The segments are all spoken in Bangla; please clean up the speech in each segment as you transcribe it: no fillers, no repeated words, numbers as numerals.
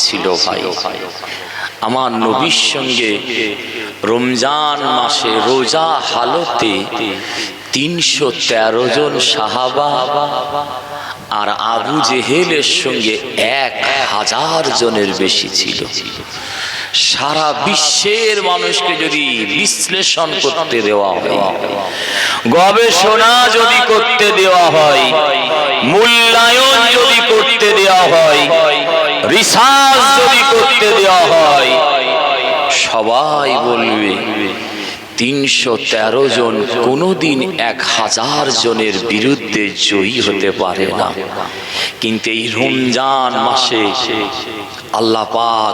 ছিল ভাই। আমার নবীর সঙ্গে রমজান মাসে রোজা হালতে 313 জন সাহাবা আর আবু জেহেলের সঙ্গে 1000 জনের বেশি ছিল। সারা বিশ্বের মানুষকে যদি বিশ্লেষণ করতে দেওয়া হয়, গবেষণা যদি করতে দেওয়া হয়, মূল্যায়ন যদি করতে দেওয়া হয়, রিসার্চ যদি করতে দেওয়া হয়, সবাই বলবে 313 জন কোনোদিন 1000 জনের বিরুদ্ধে জয়ী হতে পারে না। কিন্তু এই রমজান মাসে আল্লাহ পাক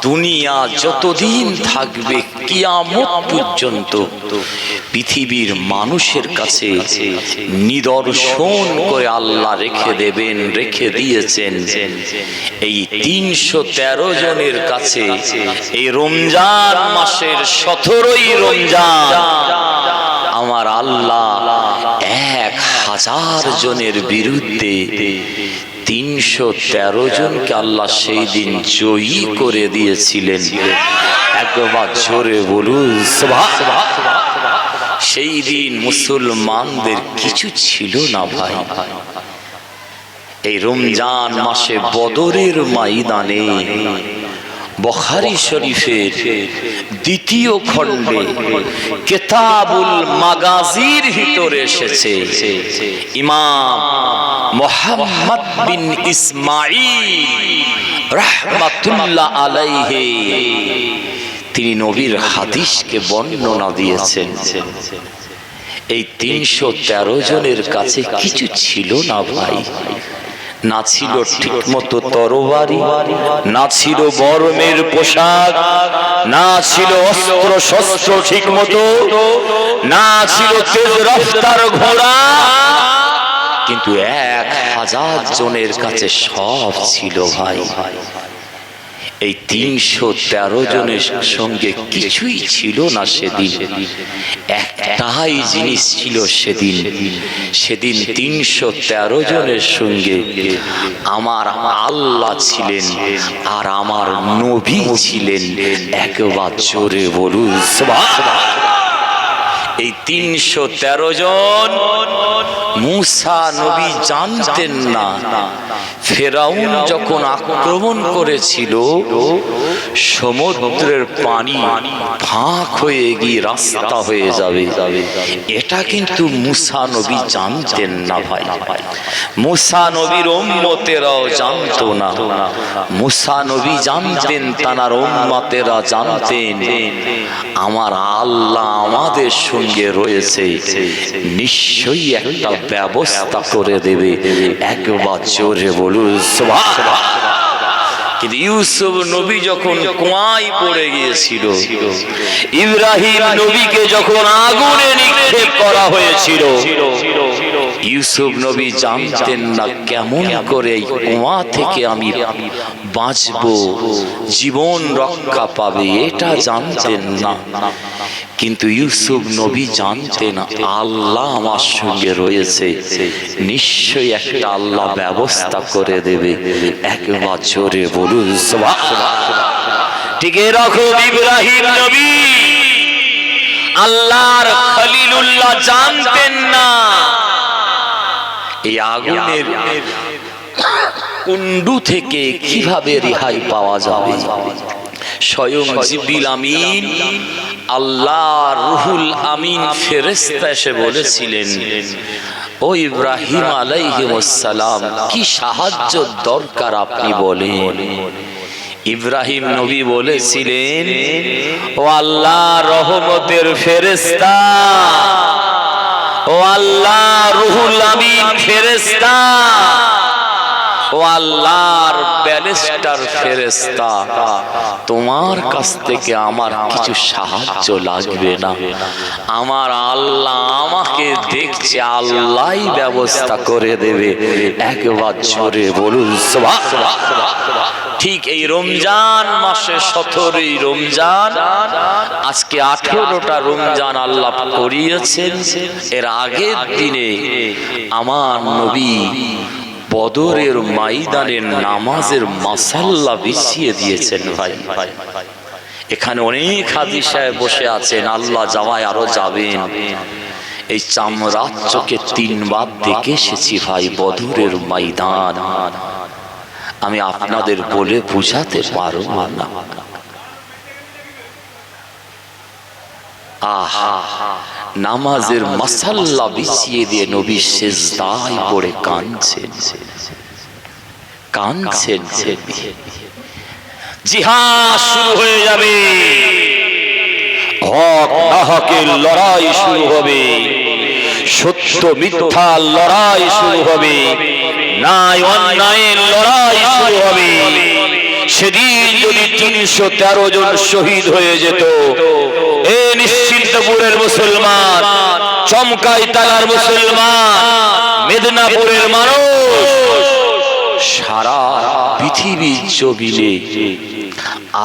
দুনিয়া যতদিন থাকবে কিয়ামত পর্যন্ত পৃথিবীর মানুষের কাছে নিদর্শন করে আল্লাহ রেখে দেবেন, রেখে দিয়েছেন। এই 313 জনের কাছে এই রমজান মাসের 17ই রমজান আমার আল্লাহ 1000 জনের বিরুদ্ধে 313 জনকে আল্লাহ সেই দিন জয়ী করে দিয়েছিলেন। একবার জোরে বলুন সুবহানাল্লাহ। সেই দিন মুসলমানদের কিছু ছিল না ভাই। এই রমজান মাসে বদরের ময়দানে বুখারী শরীফের 2য় খণ্ডে কিতাবুল মাগাজির ভিতরে এসেছে, ইমাম মুহাম্মদ বিন ইসমাঈল রাহমাতুল্লাহ আলাইহি তিনি নবীর হাদিসকে বর্ণনা দিয়েছেন। এই 313 জনের কাছে কিছু ছিল না ভাই। না ছিল ঠিক মতো তরবারি, না ছিল বর্মের পোশাক, না ছিল অস্ত্র শস্ত্র ঠিক মতো, না ছিল তেজ রফতার ঘোড়া, কিন্তু 1000 জনের কাছে সব ছিল ভাই। এই 313 জনের সঙ্গে কিছুই ছিল না সেদিন। একটাই জিনিস ছিল সেদিন। সেদিন 313 জনের সঙ্গে আমার আল্লাহ ছিলেন আর আমার নবী ছিলেন। একবার জোরে বলুন সুবহানাল্লাহ। এই 313 জন মুসা নবী জানতেন না ফেরাউন যখন আক্রমণ করেছিল সমুদ্রের পানি ফাঁক হয়ে গিয়ে রাস্তা হয়ে যাবে, এটা কিন্তু মুসা নবী জানতেন না ভাই। মুসা নবীর উম্মতেরাও জানতো না। মুসা নবী জানতেন, তার উম্মতেরা জানতেন আমার আল্লাহ আমাদের সঙ্গে রয়েছে, নিশ্চয়ই একটা ব্যবস্থা করে দেবে। একবার জোরে বলুন সুবহানাল্লাহ। কিন্তু ইউসুফ নবী যখন কুয়ায় পড়ে গিয়েছিল, ইব্রাহিম নবীকে যখন আগুনে নিক্ষেপ করা হয়েছিল, ইউসুফ নবী জানতেন না কেমন করে এই কুয়া থেকে আমি বাঁচবো, জীবন রক্ষা পাবে, এটা জানতেন না। কিন্তু ইউসুফ নবী জানতেন আল্লাহ আমার সঙ্গে রয়েছে, নিশ্চয়ই একটা আল্লাহ ব্যবস্থা করে দেবে। একবার জোরে বলুন সুবহানাল্লাহ। ঠিক এরকম ইব্রাহিম নবী আল্লাহর খলিলুল্লাহ জানতেন না এই আগুনের কুণ্ডু থেকে কিভাবে রেহাই পাওয়া যাবে। স্বয়ং জিবরিল আমিন, আল্লাহ রুহুল আমিন ফেরেশতা এসে বলেছিলেন, ও ইব্রাহিম আলাইহিস সালাম, কি সাহায্য দরকার আপনি বলেন। ইব্রাহিম নবী বলেছিলেন, ও আল্লাহ রহমতের ফেরেশতা, ও আল্লাহ রুহুল আমিন ফেরেশতা, ও আল্লাহর ব্যালিস্টার ফেরেশতা, তোমার কাছ থেকে আমার কিছু সাহায্য লাগবে না। আমার আল্লাহ আমাকে দেখছে, আল্লাহই ব্যবস্থা করে দেবে। একবার জোরে বলুন সুবহানাল্লাহ। ঠিক এই রমজান মাসে 17ই রমজান, আজকে 18টা রমজান আল্লাহ করিয়েছেন। এর আগের দিনে আমার নবী বদরের ময়দানে নামাজের মাসাল্লা বিছিয়ে দিয়েছেন ভাই। এখানে অনেক হাজী সাহেব বসে আছেন, আল্লাহ যাওয়ায় আরো যাবেন। এই চামড়ার চোখে 3 বার দেখে এসেছি ভাই বদরের ময়দান। আমি আপনাদের বলে বুঝাতে পারব না। আহা, নামাজের মাসাল্লা বিছিয়ে দিয়ে নবী সিজদায় পড়ে কাঁদছেন। জিহাদ শুরু হয়ে যাবে, হক না হকের লড়াই শুরু হবে, সত্য মিথ্যার লড়াই শুরু হবে, ন্যায় অন্যায়ের লড়াই শুরু হবে। সেদিন যদি 313 জন শহীদ হয়ে যেত, এ নিশ্চিন্তপুরের মুসলমান, চমকাই তালার মুসলমান, মেদিনীপুরের মানুষ, সারা পৃথিবীর জমিনে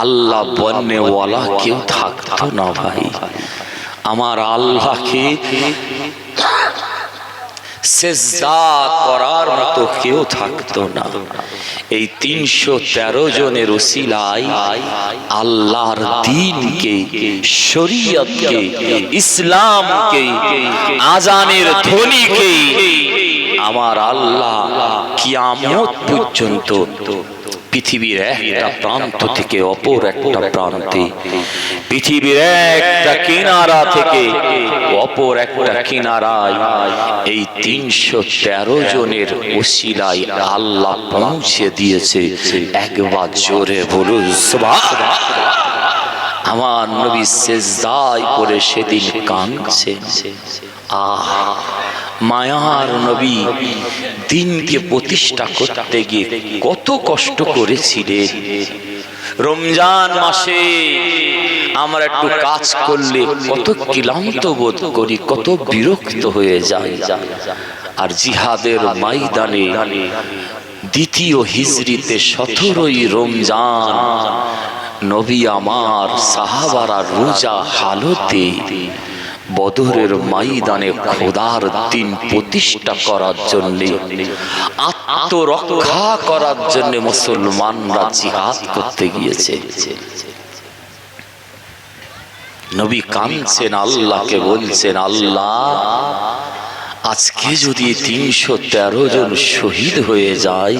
আল্লাহ বন্যওয়ালা কেউ থাকতো না ভাই। আমার আল্লাহকে সিজদা করার মতো কেউ থাকতো না। এই 313 জনের উসিলায় আল্লাহর দ্বীনকে, শরীয়তকে, ইসলামকে, আজানের ধ্বনিকে আমার আল্লাহ কিয়ামত পর্যন্ত পৃথিবীর একটা প্রান্ত থেকে অপর একটা প্রান্তে, পৃথিবীর একটা কিনারা থেকে অপর একটা কিনারায় এই 313 জনের ওসিলায় আল্লাহ পৌঁছে দিয়েছে। একবার জোরে বলুন সুবহানাল্লাহ। আমার নবী সিজদায় পড়ে সেদিন কাঁদছেন। আহা, মায়ার নবী দিনকে প্রতিষ্ঠা করতে গিয়ে কত কষ্ট করেছিলেন। রমজান মাসে আমরা একটু কাজ করলে কত ক্লান্ত বোধ করি, কত বিরক্ত হয়ে যাই। আর জিহাদের ময়দানে দ্বিতীয় হিজরিতে 17ই রমজান নবী আমার সাহাবারা রোজা হালতে বদরের ময়দানে খোদার দিন প্রতিষ্ঠা করার জন্য, আত্মরক্ষা করার জন্য মুসলমানরা জিহাদ করতে গিয়েছে। নবী কাঁদছেন, আল্লাহকে বলছেন, আল্লাহ আজকে যদি 313 জন শহীদ হয়ে যায়,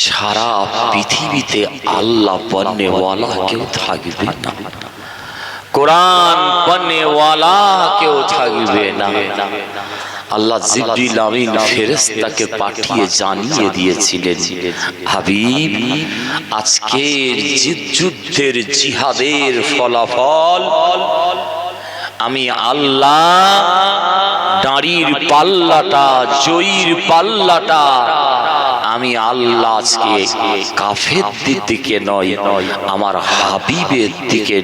সারা পৃথিবীতে আল্লাহ বন্যওয়ালা কেউ থাকবে না, কোরআন পড়নেওয়ালা কেউ থাকবে না। আল্লাহ জিবরিল আমিন ফেরেশতাকে পাঠিয়ে জানিয়ে দিয়েছিলেন, হাবিব আজকের যুদ্ধের জিহাদের ফলাফল আমি আল্লাহ দাঁড়ির পাল্লাটা, জয়ীর পাল্লাটা আমি আল্লাহ আজকে কাফেরদের দিকে নয়, আমার হাবিবের দিকে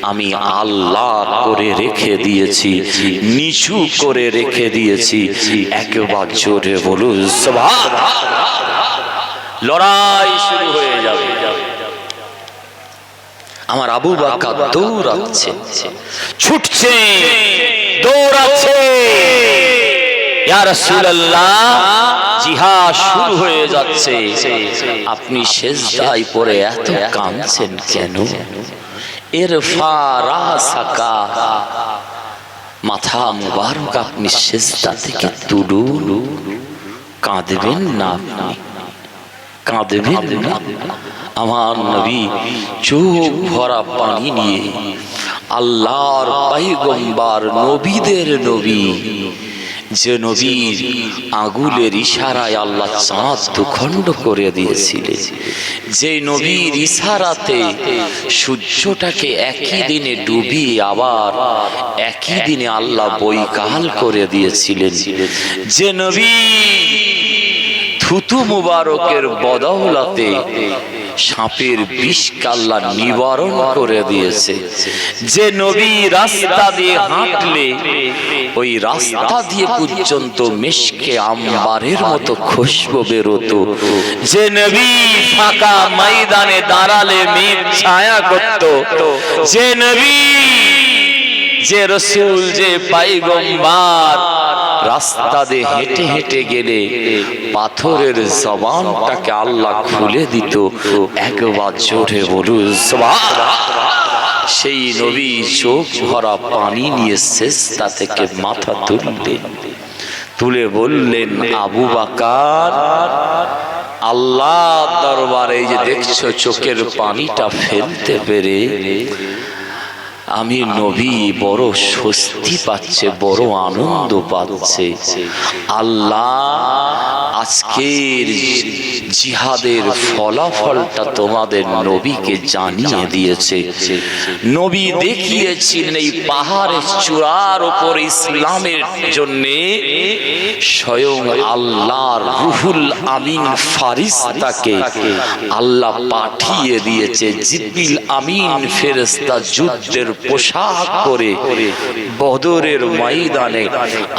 আমি আল্লাহ করে রেখে দিয়েছি, নিচু করে রেখে দিয়েছি। একবার জোরে বলুন সুবহানাল্লাহ। লড়াই শুরু হয়ে যাবে। আমার আবু বকর দৌড়াচ্ছে, ছুটছে, দৌড়াচ্ছে। ইয়া রাসূলুল্লাহ, জিহাদ শুরু হয়ে যাচ্ছে, আপনি সিজদায় পড়ে এত কাঁদছেন কেন? ইরফা রাসাকা, মাথা মুবারক আপনি সিজদা থেকে তুলুন। কাঁদবেন না, কাঁদবেন না। আমার নবী চোখ ভরা পানি নিয়ে আল্লাহর পয়গম্বর, নবীদের নবী, যে নবীর আঙ্গুলের ইশারায় আল্লাহ চাঁদ দুখণ্ড করে দিয়েছিলেন, যে নবীর ইশারাতে সূর্যটাকে একই দিনে ডুবিয়ে আবার একই দিনে আল্লাহ বৈকাল করে দিয়েছিলেন, যে নবী থুতু মুবারকের বদৌলতে সাপের বিষকে আল্লাহ নিবারণ করে দিয়েছে, যে নবী রাস্তা দিয়ে হাঁটলে ওই রাস্তা দিয়ে পর্যন্ত মিশকে আম্বারের মতো খুশবু বেরোতো, যে নবী ফাঁকা ময়দানে দাঁড়ালে মেঘ ছায়া করত, যে নবী, যে রসুল, যে পয়গম্বর রাস্তা দিয়ে হেঁটে হেঁটে গেলে পাথরের জবানটাকে আল্লাহ খুলে দিত। একবার জোরে বলুন সুবহানাল্লাহ। সেই নবী চোখ ভরা পানি নিয়ে সিজদা থেকে মাথা তুললেন, তুলে বললেন, আবু বকর, আল্লাহ দরবারে এই যে দেখছো চোখের পানিটা ফেলতে পেরে আমি নবী বড় স্বস্তি পাচ্ছে, বড় আনন্দ পাচ্ছে। আল্লাহ আজকের জিহাদের ফলাফলটা তোমাদের নবীকে জানিয়ে দিয়েছে। নবী দেখিয়েছিলেন এই পাহাড়ের চূড়ার উপর ইসলামের জন্য স্বয়ং আল্লাহর রুহুল আমিন ফারিস্তাকে আল্লাহ পাঠিয়ে দিয়েছে। জিবরিল আমিন ফেরেশতা যুদ্ধের পোশাক পরে বদরের ময়দানে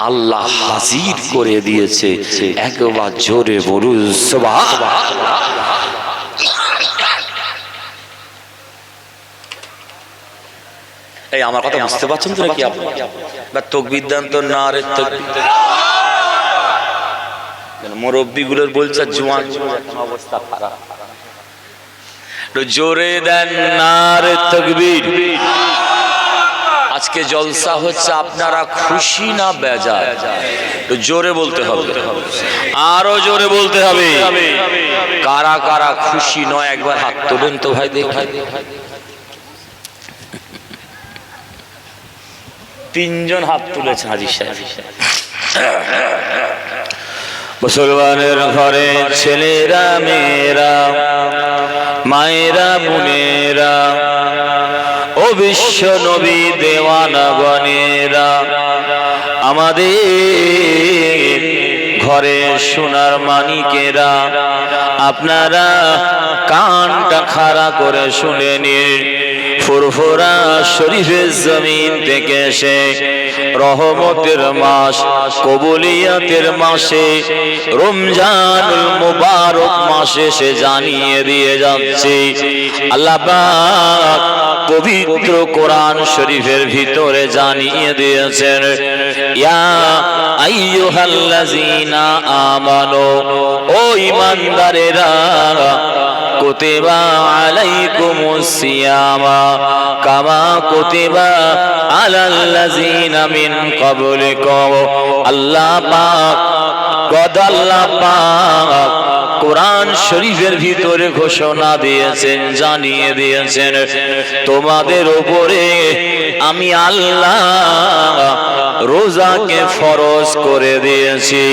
আল্লাহ হাজির করে দিয়েছে। একবার জোরে বলুন সুবহানাল্লাহ। এই আমার কথা বুঝতে পারছেন তো নাকি আপনি? বা তাকবীর দেন তো, নারে তাকবীর। মুরব্বিগুলোর বলছে জওয়ান অবস্থা খারাপ, জোরে দেন নারে তাকবীর। আজকে জলসা হচ্ছে, আপনারা খুশি না বেজার? জোরে বলতে হবে, আরো জোরে বলতে হবে। কারা কারা খুশি নয় একবার হাত তোলেন তো ভাই দেখি। তিনজন হাত তুলেছেন হাজী সাহেব। মুসলমানের ঘরে ছেলেরা মেয়েরা মায়েরা বোনেরা ও বিশ্ব নবী দেওয়ানা গণেরা, আমাদের ঘরে সোনার মানিকেরা, আপনারা কানটা খাড়া করে শুনে নিন। ফুরফুরা শরীফের জমিন থেকে এসে রহমতের মাস, কবুলিয়াতের মাসে, রমজানুল মুবারক মাসে সে জানিয়ে দিয়ে যাচ্ছে আল্লাহ পাক পবিত্র কোরআন শরীফের ভিতরে জানিয়ে দিয়েছেন, ইয়া আইয়ুহাল্লাযীনা আমানু, ও ঈমানদারেরা, কুতিবা আলাইকুমুস সিয়ামা কামা কুতিবা আলাল্লাযীনা মিন ক্বাবলিকুম। আল্লাহ পাক আল্লাহ পাক কোরআন শরীফের ভিতরে ঘোষণা দিয়েছেন, জানিয়ে দিয়েছেন, তোমাদের উপরে আমি আল্লাহ রোজাকে ফরজ করে দিয়েছি,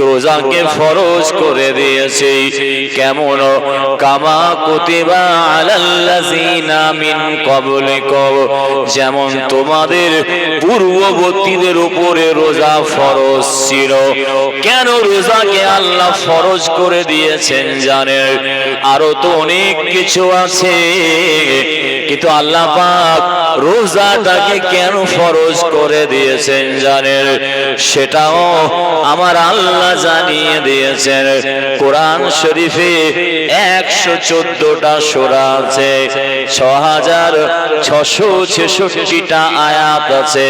রোজাকে ফরজ করে দিয়েছি। কেমন? কামা কুতিবা আলাল্লাযীনা মিন ক্বাবলিকুম, যেমন তোমাদের পূর্ববর্তীদের উপরে রোজা ফরজ ছিল। কেন রোজাকে আল্লাহ ফরজ করে দিয়েছেন জানেন? আরো তো অনেক কিছু আছে, কিন্তু আল্লাহ পাক রোজাটাকে কেন ফরজ করে দিয়েছেন জানেন? সেটাও আমার আল্লাহ জানিয়ে দিয়েছেন। কোরআন শরীফে 114টা সূরা আছে, 6666টা আয়াত আছে,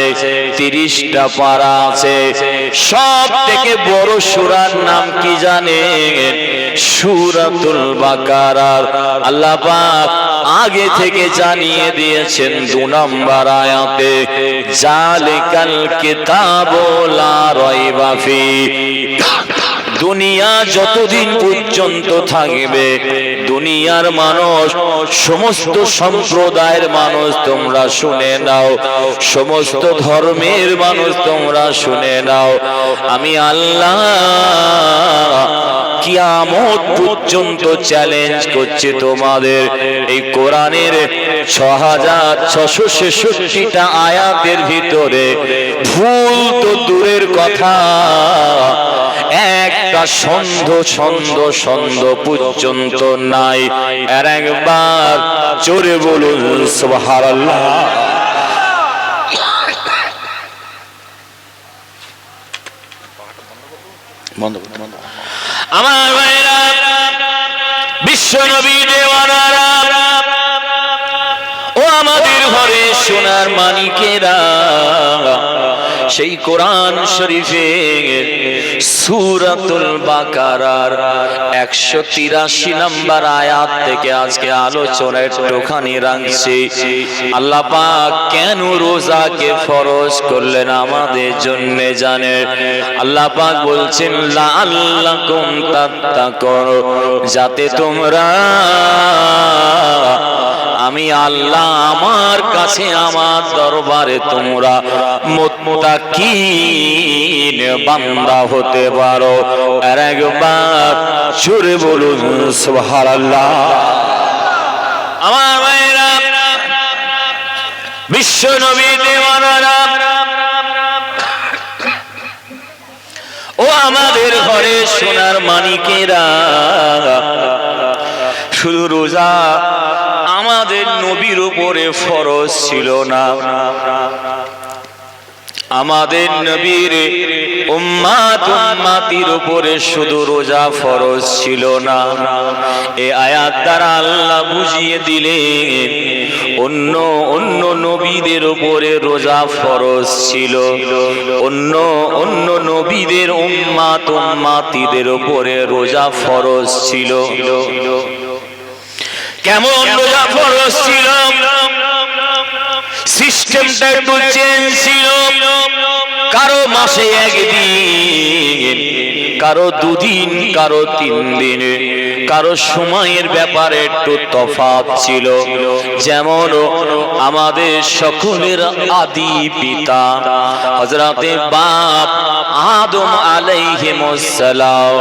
30টা পারা আছে। সব থেকে বড় সূরার নাম কি জানেন? সূরাতুল বাকারা। আল্লাহ পাক আগে থেকে জানিয়ে দিয়েছেন 2 নম্বর আয়াতে, জালিকাল কিতাবু লা রাইবা ফি। দুনিয়া যতদিন পর্যন্ত থাকবে, দুনিয়ার মানুষ, সমস্ত সম্প্রদায়ের মানুষ তোমরা শুনে নাও, সমস্ত ধর্মের মানুষ তোমরা শুনে নাও, আমি আল্লাহ কিয়ামত পর্যন্ত চ্যালেঞ্জ করছি তোমাদের এই কোরআনের 6666টা আয়াতের ভিতরে ভুল তো দূরের কথা, একটা ছন্দ পর্যন্ত নাই। আর একবার জোরে বলুন সুবহানাল্লাহ। আমার ভাইরা, বিশ্ব নবী দেওয়ানারা, ও আমাদের ঘরে সোনার মানিকেরা, সেই কোরআন শরীফে সূরাতুল বাকারার 183 নম্বর আয়াত থেকে আজকে আলোচনা একটুখানি রাখছি। আল্লাহ পাক কেন রোজাকে ফরজ করলেন আমাদের জন্য জানেন? আল্লাহ পাক বলছেন লাআল্লাকুম তাত্তাকুন, যাতে তোমরা আমি আল্লাহ আমার কাছে আমার দরবারে তোমরা মুত্তাকিন বান্দা হতে পারো। আর একবার জোরে বলুন সুবহানাল্লাহ। আমার ভাইরা, বিশ্ব নবী দেওয়ানারা, ও আমাদের ঘরে সোনার মানিকেরা, শুধু রোজা আমাদের নবীর উপরে ফরজ ছিল না, আমাদের নবীর উম্মাতির উপরে শুধু রোজা ফরজ ছিল না। এই আয়াত দ্বারা আল্লাহ বুঝিয়ে দিলেন অন্য অন্য নবীদের উপরে রোজা ফরজ ছিল, অন্য নবীদের উম্মাতিদের উপরে রোজা ফরজ ছিল। কেমন রোজা ফরজ ছিল? সিস্টেমটা একটু চেঞ্জ ছিল। কারো মাসে একদিন, কারো দুদিন, কারো 3 দিন, কারো সময়ের ব্যাপারে একটু তফাৎ ছিল। যেমন আমাদের সকলের আদি পিতা হযরতে বাপ আদম আলাইহিস সালাম,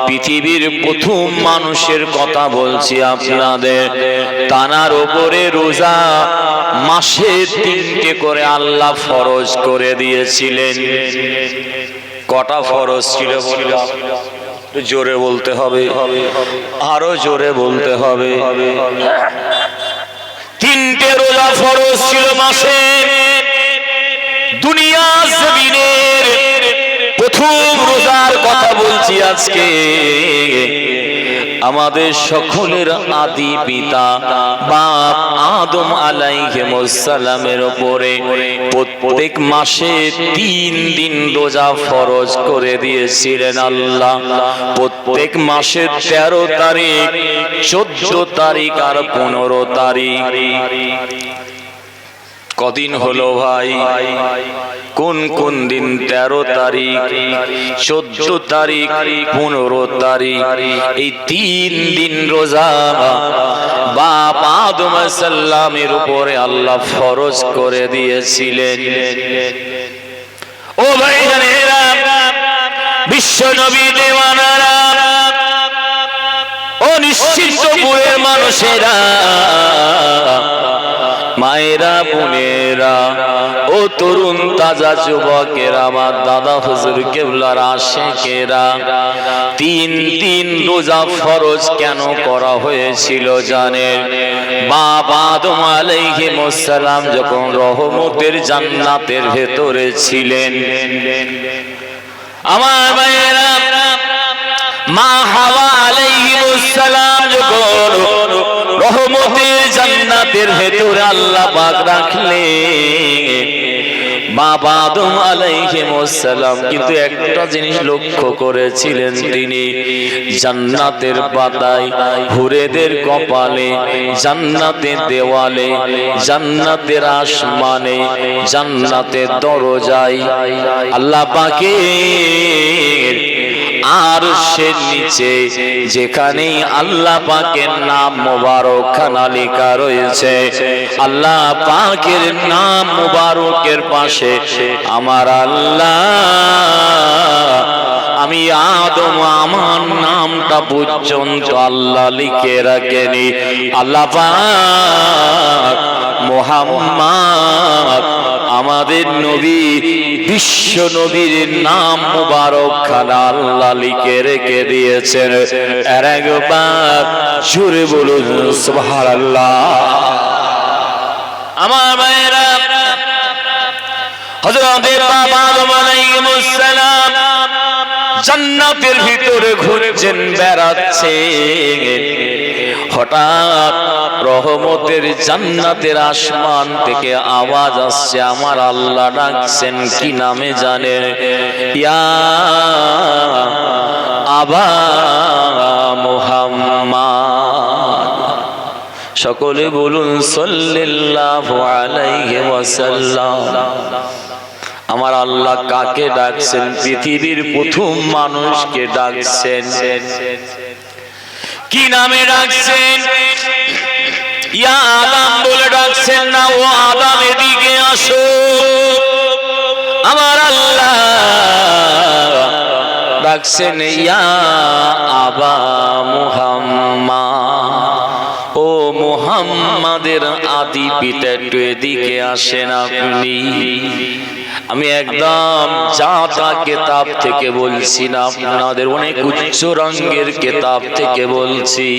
পৃথিবীর প্রথম মানুষের কথা বলছি আপনাদের, তানার উপরে রোজা মাসে 3টে করে আল্লাহ ফরজ করে দিয়েছিলেন। কটা ফরজ ছিল বললাম? জোরে বলতে হবে, আরো জোরে বলতে হবে। 3টে রোজা ফরজ ছিল মাসে। দুনিয়া জমিনের প্রথম রোজার কথা বলছি আজকে। আমাদের সকলের আদি পিতা বাপ আদম আলাইহিস সালামের উপরে প্রত্যেক মাসে 3 দিন রোজা ফরজ করে দিয়েছিলেন আল্লাহ। প্রত্যেক মাসের 13 তারিখ, 14 তারিখ আর 15 তারিখ। কদিন হলো ভাই? কোন কোন দিন? 13 তারিখ, 14 তারিখ, 15 তারিখ। এই 3 দিন রোজা বাপ আদম আলাইহিস সালামের উপরে আল্লাহ ফরজ করে দিয়েছিলেন। ও ভাইজানেরা, বিশ্ব নবী দেওয়ানারা, ও নিশ্চিন্তপুরের মানুষেরা, মায়েরা, বোনেরা, ও তরুণ তাজা যুবকেরা, আমার দাদা হুজুর কেবলার আশিকেরা, 3 দিন রোজা ফরজ কেন করা হয়েছিল জানেন? বাপ আদম আলাইহিস সালাম যখন রহমতের জান্নাতের ভেতরে ছিলেন, আমার মায়েরা, মা হাওয়া আলাইহিস সালাম যখন রহমতের জান্নাতের ভেতরে আল্লাহ পাক রাখলেন, বাবা আদম আলাইহিস সালাম কিন্তু একটা জিনিস লক্ষ্য করেছিলেন, তিনি জান্নাতের পাতায়, হুরেদের কপালে, জান্নাতের দেওয়ালে, জান্নাতের আসমানে, জান্নাতের দরজায় আল্লাহ পাকের আরশের নিচে যেখানে আল্লাহ পাকের নাম মোবারক খানা লেখা রয়েছে, আল্লাহ পাকের নাম মোবারকের পাশে আমার আল্লাহ, আমি আদম আমার নামটা পর্যন্ত আল্লাহ লিখে রাখেনি। আল্লাহ পাক মুহাম্মদ আমাদের নবী, বিশ্ব নবীর নাম মুবারক খানা আল্লাহ লিখে রেখে দিয়েছেন। আর একবার জোরে বলুন সুবহানাল্লাহ। আমার ভাইরা, হযরত বাবা আদম আলাইহিস সালাম জান্নাতের ভিতরে ঘুরছেন, বেড়াচ্ছেন, হঠাৎ রহমতের জান্নাতের আসমান থেকে আওয়াজ আসছে, আমার আল্লাহ ডাকছেন। কি নামে জানেন? ইয়া আবা মুহাম্মদ। সকলে বলুন সাল্লাল্লাহু আলাইহি ওয়াসাল্লাম। আমার আল্লাহ কাকে ডাকছেন? পৃথিবীর প্রথম মানুষকে ডাকছেন। কি নামে ডাকছেন? ইয়া আদম বলে ডাকছেন না, ও আদম এদিকে আসো। আমার আল্লাহ ডাকছেন ইয়া আবা মুহাম্মদ। ও মুহাম্মাদের আদি পিতা, একটু এদিকে আসেন আপনি। আমি একদম যা তা কেতাব থেকে বলছি না, আপনাদের অনেক উচ্চ রঙের কেতাব থেকে বলছি।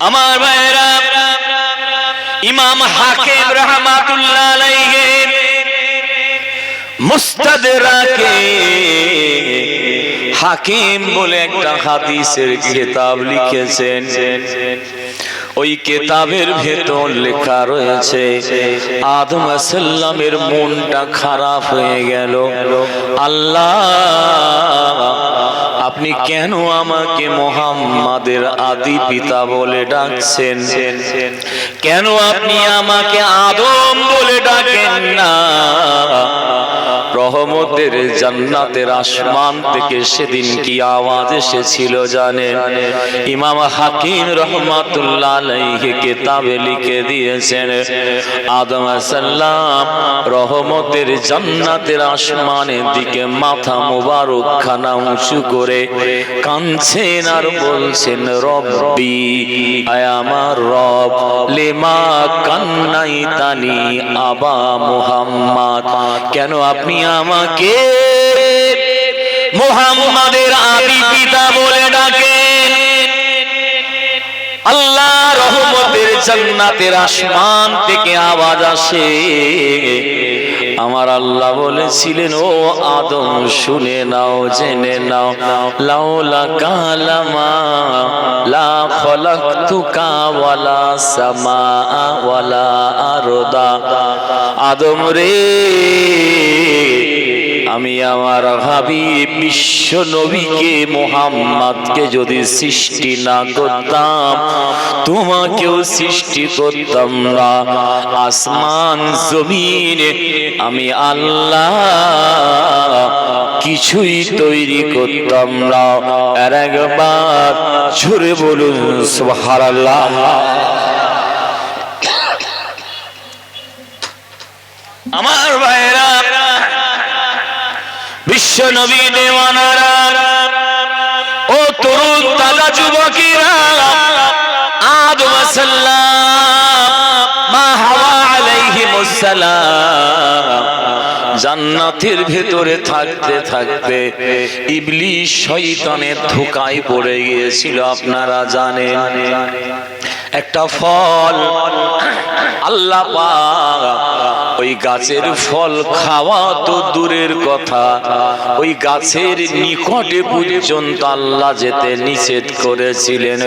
আমার ভাইরা, ইমাম হাকিম রাহমাতুল্লাহ আলাইহি মুস্তাদরাকে হাকিম বলে একটা হাদিসের কিতাব লিখেছেন। ওই কিতাবের ভেতর লেখা রয়েছে, আদম আলাইহিস সালামের মনটা খারাপ হয়ে গেল। আল্লাহ, আপনি কেন আমাকে মুহাম্মাদের আদি পিতা বলে ডাকছেন? কেন আপনি আমাকে আদম বলে ডাকেন না? রহমতের জান্নাতের আসমান থেকে সেদিন কি আওয়াজ এসেছিল জানেন? ইমাম হাকিম রাহমাতুল্লাহ আলাইহি কিতাবে লিখে দিয়েছেন, আদম আলাইহিস সালাম রহমতের জান্নাতের আসমানের দিকে মাথা মোবারক খানা উঁচু করে কাঁদছেন আর বলছেন, রব্বি, আয় আমার রব, লিমা কান্নাইতানি আবা মুহাম্মদ, কেন আপনি আমাকে মুহাম্মাদের আদি পিতা বলে ডাকেন? আল্লাহ রহমতের জান্নাতের আসমান থেকে আওয়াজ আসে। আমার আল্লাহ বলেছিলেন, ও আদম শুনে নাও, জেনে নাও, লাউলা কালামা লা খলাকতুকা ওয়ালা সামা ওয়ালা আরদা। আদম রে, আমি আমার হাবিব বিশ্ব নবীকে মুহাম্মদকে যদি সৃষ্টি না করতাম, তোমাকেও সৃষ্টি করতাম না। আসমান জমিনে আমি আল্লাহ কিছুই তৈরি করতাম না। আর একবার জোরে বলুন সুবহানাল্লাহ। আমার ভাইরা, বিশ্ব নবী দেওয়ানারা, ও তরুণ তাজা যুবকেরা, আদম আলাইহিস সালাম, মা হাওয়া আলাইহিমুস সালাম জান্নাতের ভেতরে থাকতে থাকতে ইবলিস শয়তানের ধোঁকায় পড়ে গিয়েছিল। আপনারা জানেন, একটা ফল আল্লাহ পাক ওই গাছের ফল খাওয়া তো দূরের কথা, ওই গাছের নিকটে পর্যন্ত আল্লাহ যেতে নিষেধ করেছিলেন।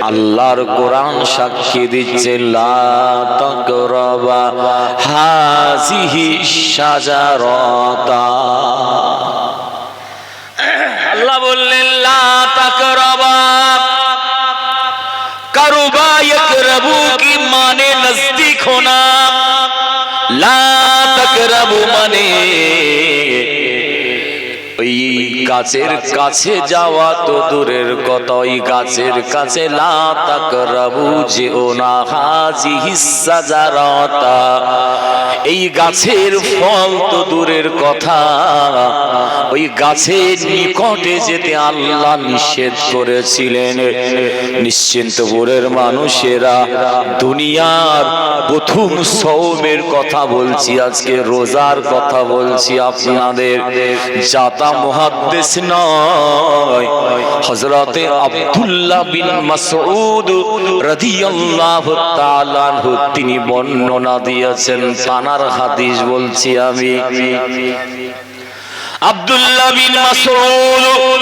আল্লাহর কোরআন সাক্ষী দিচ্ছে, লা তাকরাবা হাযিহি শাজারাতা। আল্লাহ বললেন, লা তাকরাবা, কারবা ইয়াকরাবু কি মানে নজদীক হোনা, লা তাকরাবু মানে ওই গাছের কাছে যাওয়া তো দূরের কথা, ওই গাছের কাছে লা তাকরাবু যেও না হাযিহিস শাজারাতা, এই গাছের ফল তো দূরের কথা, ওই গাছের নিকটে যেতে আল্লাহ নিষেধ করেছিলেন। নিশ্চিন্তপুরের মানুষেরা, দুনিয়ার প্রথম সওমের কথা বলছি, আজকে রোজার কথা বলছি আপনাদের। যাতা মুহাদ্দিস নয়, হযরতে আব্দুল্লাহ বিন মাসউদ রাদিয়াল্লাহু তাআলা আনহু তিনি বর্ণনা দিয়েছেন। তানার হাদিস বলছি আমি। আব্দুল্লাহ বিন মাসউদ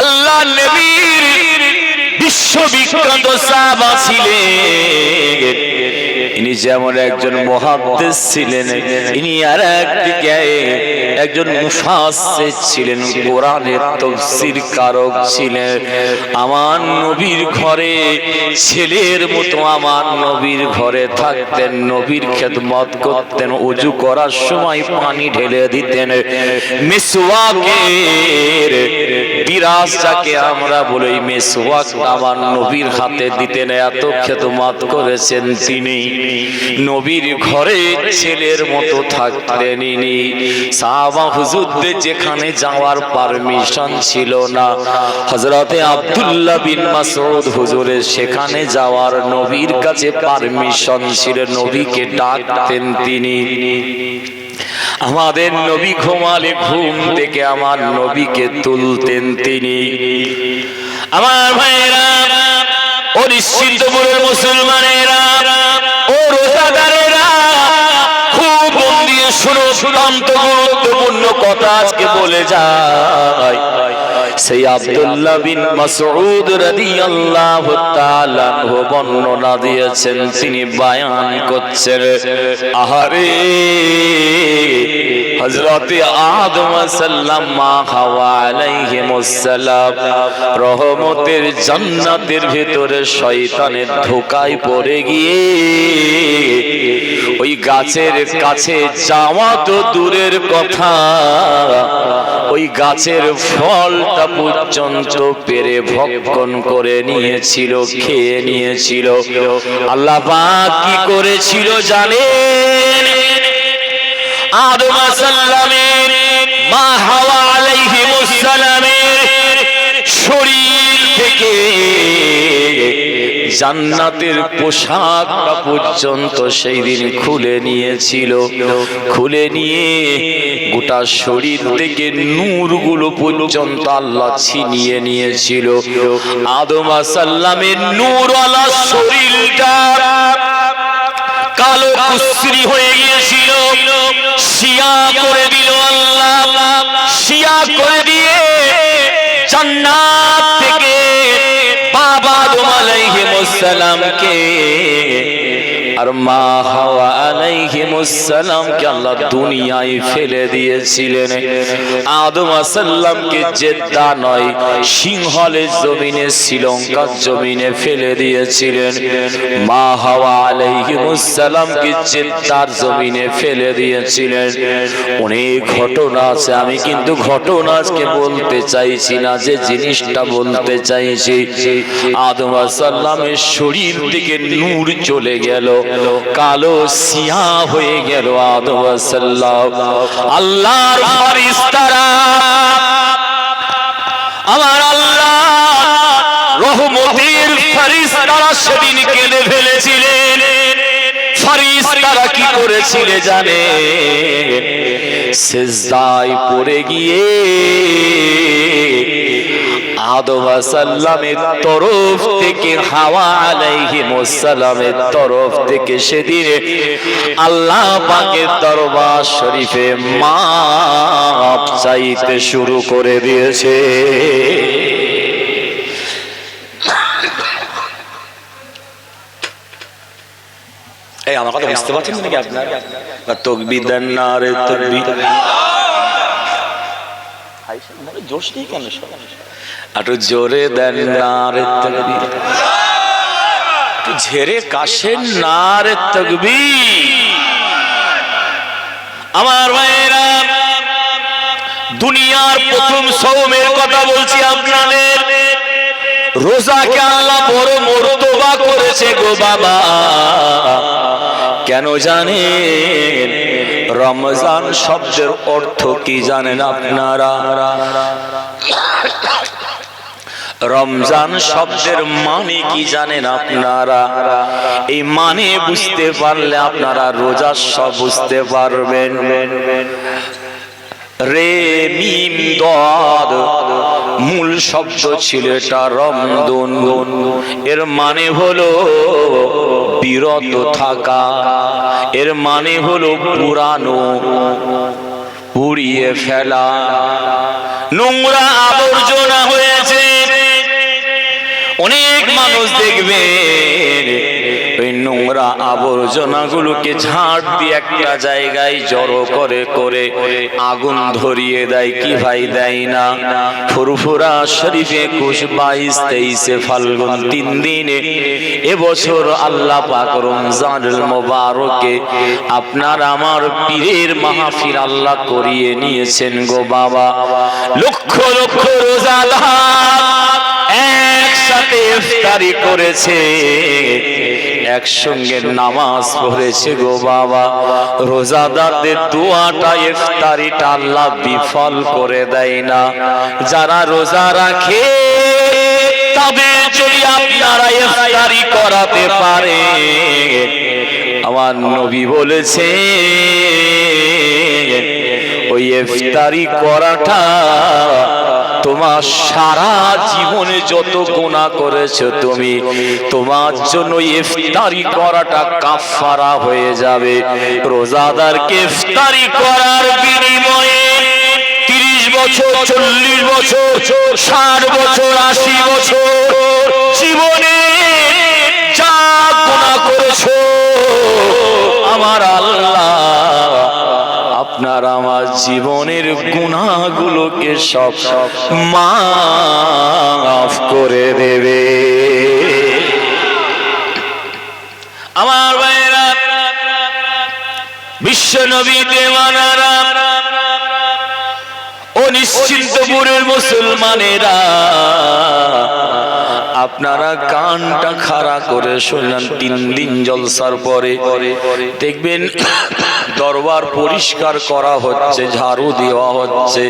আল্লাহর নবীর বিশ্ববিখ্যাত সাহাবা ছিলেন। ইনি যেমন একজন মুহাদ্দিস ছিলেন, ইনি আর একদিকে একজন মুফাসসির ছিলেন, কোরআনের তাফসীর কারক ছিলেন। আমার নবীর ঘরে ছেলের মতো আমার নবীর ঘরে থাকতেন, নবীর খেদমত করতেন, ওযু করার সময় পানি ঢেলে দিতেন, মিসওয়াকের বিরাজ যাকে আমরা বলি মিসওয়াক আমার নবীর হাতে দিতেন। এত খেদমত করেছেন তিনি। নবীর ঘরে ছেলের মতো থাকতেন ইনি। সাহাবা হুজুরদের যেখানে যাওয়ার পারমিশন ছিল না, হযরতে আব্দুল্লাহ বিন মাসউদ হুজুরের সেখানে যাওয়ার নবীর কাছে পারমিশন ছিল, নবীকে ডাকতেন তিনি। আমাদের নবী ঘুমালে ঘুম থেকে আমার নবীকে তুলতেন তিনি। আমার ভাইয়েরা, ও নিশ্চিন্তপুরের মুসলমানেরা, ও রোজাদারেরা, খুব মন দিয়ে শুনো, অত্যন্ত গুরুত্বপূর্ণ কথা আজকে বলে যায়। সেই আব্দুল্লাহ বিন মাসউদ রাদিয়াল্লাহু তাআলা আনহু বর্ণনা দিয়েছেন, তিনি বায়ান করছেন, আহারে হযরতে আদম সাল্লাম মা হাওয়া আলাইহিমুস সালাম রহমতের জান্নাতের ভিতরে শয়তানের ধোঁকায় পড়ে গিয়ে ওই গাছের কাছে যাওয়া তো দূরের কথা, ওই গাছের ফলটা পর্যন্ত পেরে ভক্ষণ করে নিয়েছিল, খেয়ে নিয়েছিল। আল্লাহ পাক কি করেছিল জানেন? আদম সাল্লামের মা হাওয়া আলাইহিমুস সালামের শরীর থেকে জান্নাতের পোশাকটা পর্যন্ত সেই দিন খুলে নিয়েছিল। খুলে নিয়ে গোটা শরীর থেকে নূরগুলো পর্যন্ত আল্লাহ ছিনিয়ে নিয়েছিল। আদম সাল্লামের নূরওয়ালা শরীরটা কালো কুসরি হয়ে গিয়েছিল, শিয়া করে দিল আল্লাহ। শিয়া করে দিয়ে জান্নাত থেকে বাবা আদম আলাইহিমুস সালামকে আর মা হাওয়া আলাইহিমুস সালামকে আল্লাহ দুনিয়ায় ফেলে দিয়েছিলেন। আদম সাল্লামকে জেদ্দা নয়, সিংহলের জমিনে, শ্রীলঙ্কার জমিনে ফেলে দিয়েছিলেন। মা হাওয়া আলাইহিমুস সালামকে জেদ্দার জমিনে ফেলে দিয়েছিলেন। অনেক ঘটনা আছে, আমি কিন্তু ঘটনা আজকে বলতে চাইছি না, যে জিনিসটা বলতে চাইছি, আদম সাল্লামের শরীর থেকে নূর চলে গেল, কালো সিয়া হয়ে গেল। আদম সাল্লাম আল্লাহর ফেরেশতারা, আমার আল্লাহ রহমতের ফেরেশতারা সেদিন কেঁদে ফেলেছিলেন। ফেরেশতারা কি করেছিল জানেন? সিজদায় পড়ে গিয়ে আদম সাল্লামের তরফ থেকে, হাওয়া আলাইহিমুস সালামের তরফ থেকে সেদিন আল্লাহ পাকের দরবার শরীফে মাপ চাইতে শুরু করে দিয়েছে। এই আমার কথা বুঝতে পারছেন নাকি আপনারা? তাকবীর দেন না রে তাকবীর, জোশ নেই কেন? একটু জোরে দেন না রে তাকবীর, একটু ঝেড়ে কাশেন না রে তাকবীর। আমার ভাইয়েরা, দুনিয়ার প্রথম সওমের কথা বলছি আপনাদের। রোজাকে আল্লাহ বড় মর্তবা করেছে গো বাবা। কেন জানেন? রমজান শব্দের অর্থ কি জানেন আপনারা? রমজান শব্দের মানে কি জানেন আপনারা? এই মানে বুঝতে পারলে আপনারা রোজা সব বুঝতে পারবেন। রে মিম দাদ, মূল শব্দ ছিল এটা রমদুন। এর মানে হলো বিরত থাকা, এর মানে হলো পুরানো, পুড়িয়ে ফেলা, নোংরা আবর্জনা হয়েছে। অনেক মানুষ দেখবেন ওই নোংরা আবর্জনা গুলোকে ঝাড় দিয়ে একটা জায়গায় জড়ো করে করে আগুন ধরিয়ে দেয়। কি ভাই দেয় না? ফুরফুরা শরীফে 21, 22, 23 ফাল্গুন 3 দিনে এবছর আল্লাহ পাক রমজানুল মুবারকে আপনার আমার পীরের মাহফিল আল্লাহ করিয়ে নিয়েছেন গো বাবা। লক্ষ লক্ষ রোজাদার একসাথে ইফতারি করেছে, একসঙ্গে নামাজ পড়েছে গো বাবা। রোজাদারদের দোয়াটা ইফতারিটা আল্লাহ বিফল করে দেয় না। যারা রোজা রাখে তাদের যদি আপনারা ইফতারি করাতে পারে, আমার নবী বলেছে ওই ইফতারি করাটা তোমার সারা জীবনে যত গুনাহ করেছো তুমি, তোমার জন্য ইফতারি করাটা কাফারা হয়ে যাবে। রোজাদারকে ইফতারি করার বিনিময়ে 30 বছর, 40 বছর, 60 বছর, 80 বছর জীবনে যা গুনাহ করেছো আমার আল্লাহ আপনার আমার জীবনের গুনাহগুলোকে সব মাফ করে দেবে। আমার ভাইরা, বিশ্ব নবী দেওয়ানারা ও নিশ্চিন্তপুরের মুসলমানেরা, আপনারা কানটা খাড়া করে শুনলেন। 3 দিন জলসার পরে দেখবেন দরবার পরিষ্কার করা হচ্ছে, ঝাড়ু দেওয়া হচ্ছে,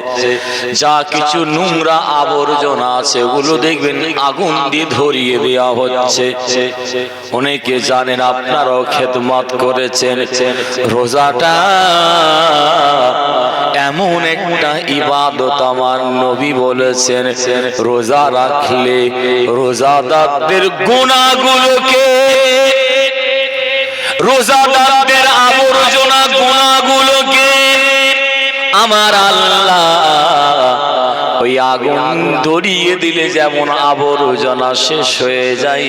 যা কিছু নোংরা আবর্জনা আছে ওগুলো দেখবেন আগুন দিয়ে ধরিয়ে দেওয়া হচ্ছে। অনেকে জানেন আপনারাও খেদমত করেছেন। রোজাটা এমন একটা ইবাদত, আমার নবী বলেছেন রোজা রাখলে রোজাদারদের গুনাহগুলোকে, রোজাদারদের আবর্জনা গুনাহগুলোকে আমার আল্লাহ ওই আগুন ধরিয়ে দিলে যেমন আবর্জনা শেষ হয়ে যায়,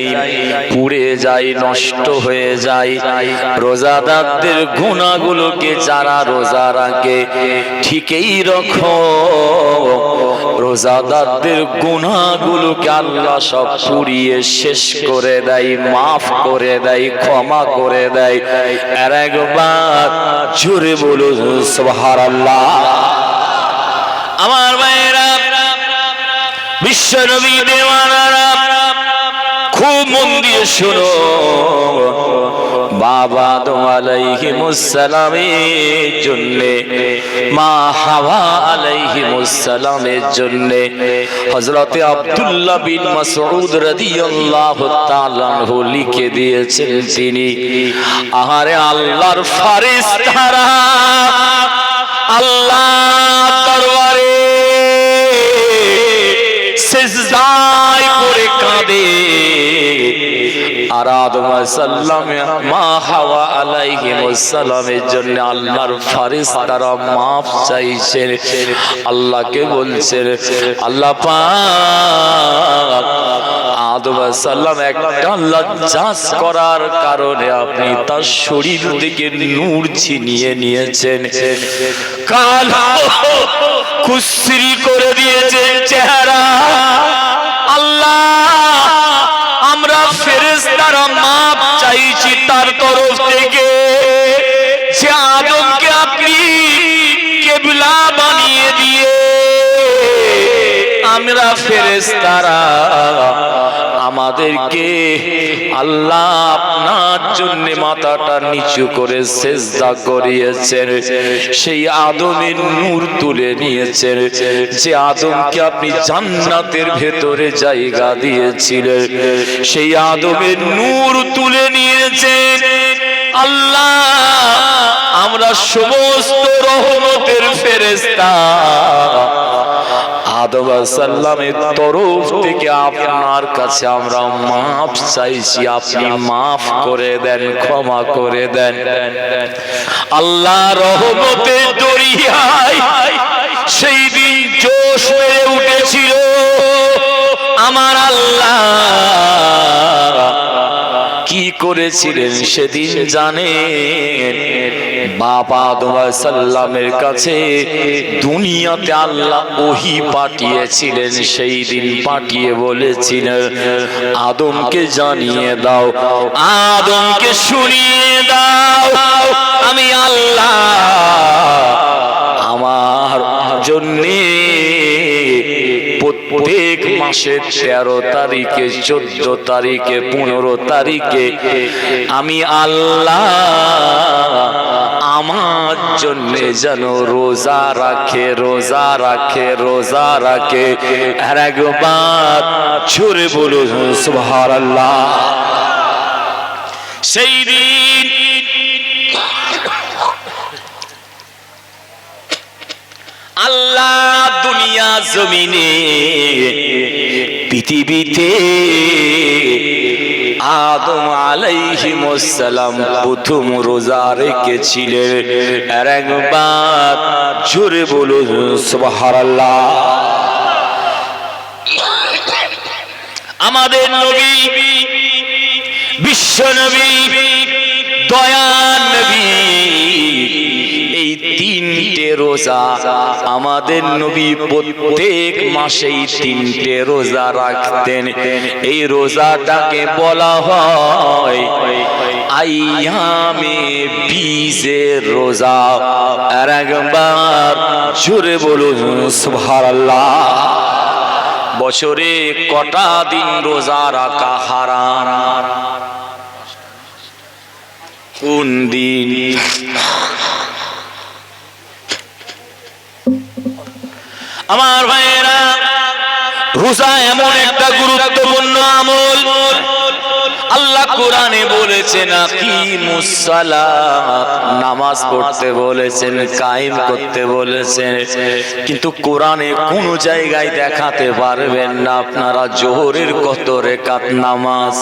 পুড়ে যায়, নষ্ট হয়ে যায়, রোজাদারদের গুনাহগুলোকে যারা রোজা রাখে ঠিক এই রকম রোজাদারদের গুনাহগুলোকে আল্লাহ সব পুড়িয়ে শেষ করে দেয়, মাফ করে দেয়, ক্ষমা করে দেয়। আর একবার জোরে বলুন সুবহানাল্লাহ। আমার ভাইরা, বিশ্ব নবী দেওয়ানারা খুব মন দিয়ে শোনো। বাবা আদম আলাইহিমুস সালামের জন্যে, মা হাওয়া আলাইহিমুস সালামের জন্যে হযরতে আব্দুল্লাহ বিন মাসউদ রাদিয়াল্লাহু তাআলা আনহু লিখে দিয়েছেন তিনি, আহারে আল্লাহর ফেরেশতারা আল্লাহ দরবারে সিজদায় পড়ে কাঁদে। আর আদম সাল্লাম মা হাওয়া আলাইহিমুস সালামের জন্য আল্লাহর ফেরেশতারা মাফ চাইছেন। আল্লাহকে বলছেন আল্লাহ পাক আদম সাল্লাম একটা লজ্জাস করার কারণে আপনি তার শরীর থেকে নূর ছিনিয়ে নিয়েছেন, কালো কুসরি করে দিয়েছেন চেহারা। আল্লাহ আমরা ফেরেশতারা মাপ চাইছি তার তরফ থেকে, যে আদমকে আপনি কিবলা বানিয়ে দিয়ে আমরা ফেরেশতারা আমাদেরকে আল্লাহ আপনার জন্য মাথাটা নিচু করে সিজদা করিয়েছেন। সেই আদমের নূর তুলে নিয়েছেন, যে আদমকে আপনি জান্নাতের ভেতরে জায়গা দিয়েছিলেন, সেই আদমের নূর তুলে নিয়েছেন। আল্লাহ আমরা সমস্ত রহমতের ফেরেশতা আদম আলাইহিস সালামের তরফ থেকে আপনার কাছে আমরা মাফ চাইছি, আপনি মাফ করে দেন, ক্ষমা করে দেন। আল্লাহ রহমতের দরিয়ায় সেই দিন জোশ মেরে উঠেছিল আমার আল্লাহ। কি করেছিলেন সেদিন জানেন? বাবা আদম আলাইহিস সালামের কাছে দুনিয়াতে আল্লাহ ওহী পাঠিয়েছিলেন। সেই দিন পাঠিয়ে বলেছিলেন আদমকে জানিয়ে দাও, আদমকে শুনিয়ে দাও, আমি আল্লাহ আমার জন্যে প্রত্যেক মাসের 13 তারিখে, 14 তারিখে, 15 তারিখে আমি আল্লাহ আমার জন্য যেন রোজা রাখে, রোজা রাখে, রোজা রাখে। আর একবার জোরে বলুন সুবহানাল্লাহ। সেই দিন আল্লাহ দুনিয়া জমিনে পৃথিবীতে আদম আলাইহিস সালাম প্রথম রোজা রেখেছিলেন। আর একবার জোরে বলুন সুবহানাল্লাহ। আমাদের নবী, বিশ্ব নবী, দয়ার নবী, এই 3টে রোজা আমাদের নবী প্রত্যেক মাসেই 3টে রোজা রাখতেন। এই রোজাটাকে বলা হয় আইয়ামে বীজের রোজা। আর একবার জোরে বলুন সুবহানাল্লাহ। বছরে কটা দিন রোজা রাখা হারাম? কোন দিন? আমার ভাইয়েরা, রোজা এমন একটা গুরুত্বপূর্ণ আমল। আল্লাহ কোরআনে বলেছেন আকিমুস সালাত, নামাজ পড়তে বলেছেন, কায়েম করতে বলেছেন। কিন্তু কোরআনে কোন জায়গায় দেখাতে পারবেন না আপনারা জোহরের কত রাকাত নামাজ,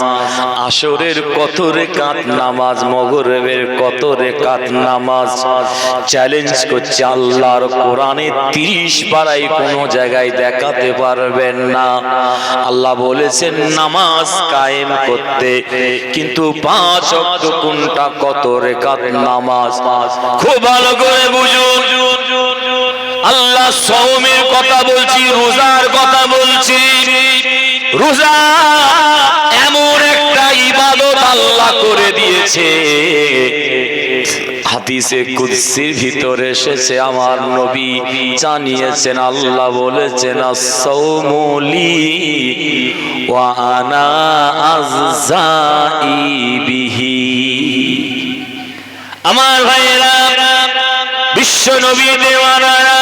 আসরের কত রাকাত নামাজ, মাগরিবের কত রাকাত নামাজ। চ্যালেঞ্জ করছে আল্লাহর কোরআনে 30 পারায় কোন জায়গায় দেখাতে পারবেন না। আল্লাহ বলেছেন নামাজ কায়েম করতে, কিন্তু 5 ওয়াক্ত কোনটা, কত রাকাত নামাজ। খুব ভালো করে বুঝুন। আল্লাহ সওমের কথা বলছি, রোজার কথা বলছি। রোজা এমন একটা ইবাদত আল্লাহ করে দিয়েছে, হাদিসে কুদসির ভিতরে এসেছে, আমার নবী জানিয়েছেন, আল্লাহ বলেছেন as-সাওমু লি ওয়া আনা আযযাই বিহি। আমার ভাইয়েরা, বিশ্ব নবী দেওয়ানারা,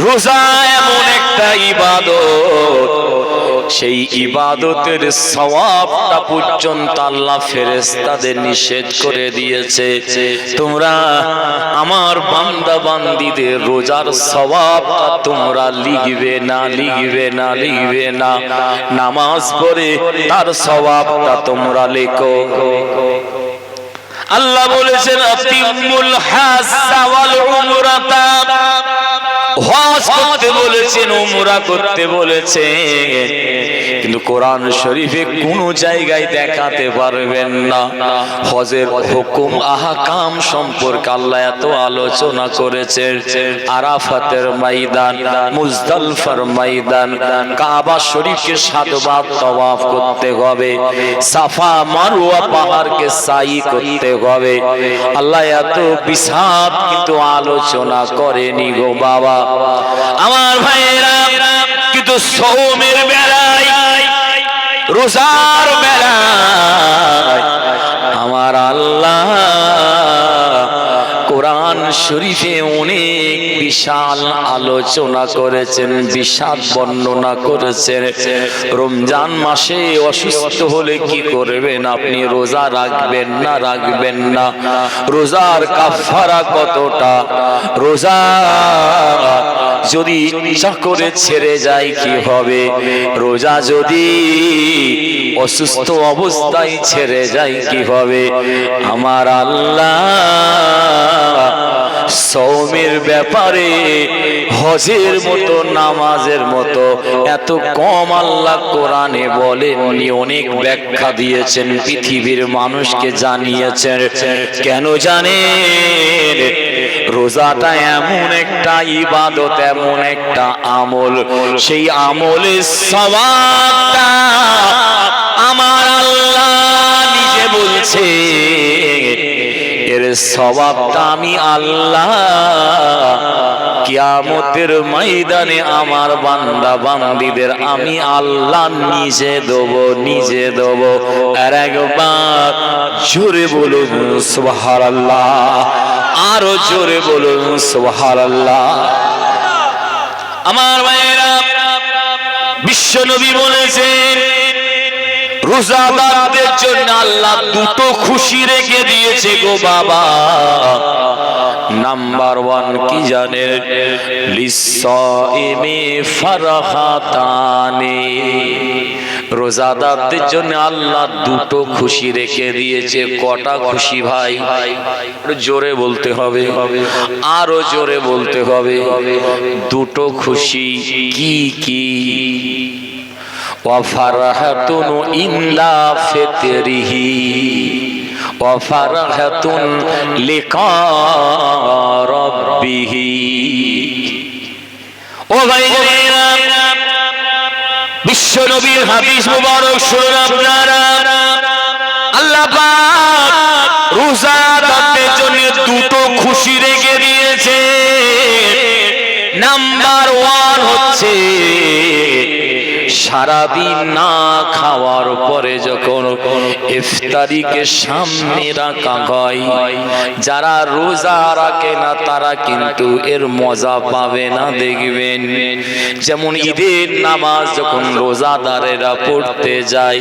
রোজা এমন একটা ইবাদত, সেই ইবাদতের সওয়াবটা পর্যন্ত আল্লাহ ফেরেশতাদের নিষেধ করে দিয়েছে। তোমরা আমার বান্দা বান্দীদের রোজার সওয়াবটা তোমরা লিখবে না, লিখবে না, লিখবে না। নামাজ পড়ে তার সওয়াবটা তোমরা লেখো। আল্লাহ বলেছেন আতিমুল হাজ্জা ওয়াল উমরাতা, হজ করতে বলেছেন, উমরা করতে বলেছেন। কিন্তু কোরআন শরীফে কোন জায়গায় দেখাতে পারবেন না হজের হুকুম আহকাম সম্পর্কে আল্লাহ এত আলোচনা করেছেন। আরাফাতের ময়দান, মুজদালিফার ময়দান, কাবা শরীফকে 7 বার তাওয়াফ করতে হবে, সাফা মারওয়া পাহাড়কে সাই করতে হবে। আল্লাহ এত বিশাল কিন্তু আলোচনা করেনি গো বাবা। আমার ভাইয়েরা, কিন্তু সওমের বেলায়, রোজার বেলায় আমার আল্লাহ কোরআন শরীফে অনেক বিশাল আলোচনা করেছেন, বিশাল বর্ণনা করেছেন। রমজান মাসে অসুস্থ হলে কি করবেন আপনি? রোজা রাখবেন না রাখবেন না? রোজার কাফারা কতটা? রোজা যদি ইচ্ছা করে ছেড়ে যায় কি হবে? রোজা যদি অসুস্থ অবস্থায় ছেড়ে যায় কি হবে? আমার আল্লাহ সওমের ব্যাপারে হজের মতো, নামাজের মতো এত কম আল্লাহ কোরআনে বলেননি, অনেক ব্যাখ্যা দিয়েছেন, পৃথিবীর মানুষকে জানিয়েছেন। কেন জানেন? রোজাটা এমন একটা ইবাদত, এমন একটা আমল, সেই আমলের সওয়াবটা আমার আল্লাহ নিজে বলছে, এর সওয়াবটা আমি আল্লাহ কিয়ামতের ময়দানে আমার বান্দা বান্দীদের আমি আল্লাহ নিজে দেব, নিজে দেব। আর একবার জোরে বলুন সুবহানাল্লাহ, আরো জোরে বলুন সুবহানাল্লাহ। আমার ভাইয়েরা, বিশ্ব নবী বলেছেন রোজাদারদের জন্য আল্লাহ দুটো খুশি রেখে দিয়েছে গো বাবা। নাম্বার 1 কি জানেন? লিসাইমি ফারহাতানি, রোজাদারদের জন্য আল্লাহ দুটো খুশি রেখে দিয়েছে। কটা খুশি ভাই? জোরে বলতে হবে, আরো জোরে বলতে হবে। দুটো খুশি কি কি? ওয়াফারাহাতুন ইনলা ফিতরিহি ওয়াফারাহাতুন লিকা রাব্বিহি। ও ভাইরা, বিশ্ব নবীর হাদিস মুবারক শুনুন আপনারা। আল্লাহ পাক রোজাদারদের জন্য দুটো খুশি রেখে দিয়েছে। নাম্বার 1 হচ্ছে সারাদিন না খাওয়ার পরে যখন ইফতারিকে সামনে রাখা হয়, যারা রোজা রাখে না তারা কিন্তু এর মজা পাবে না। দেখবেন যেমন ঈদের নামাজ যখন রোজাদারেরা পড়তে যায়,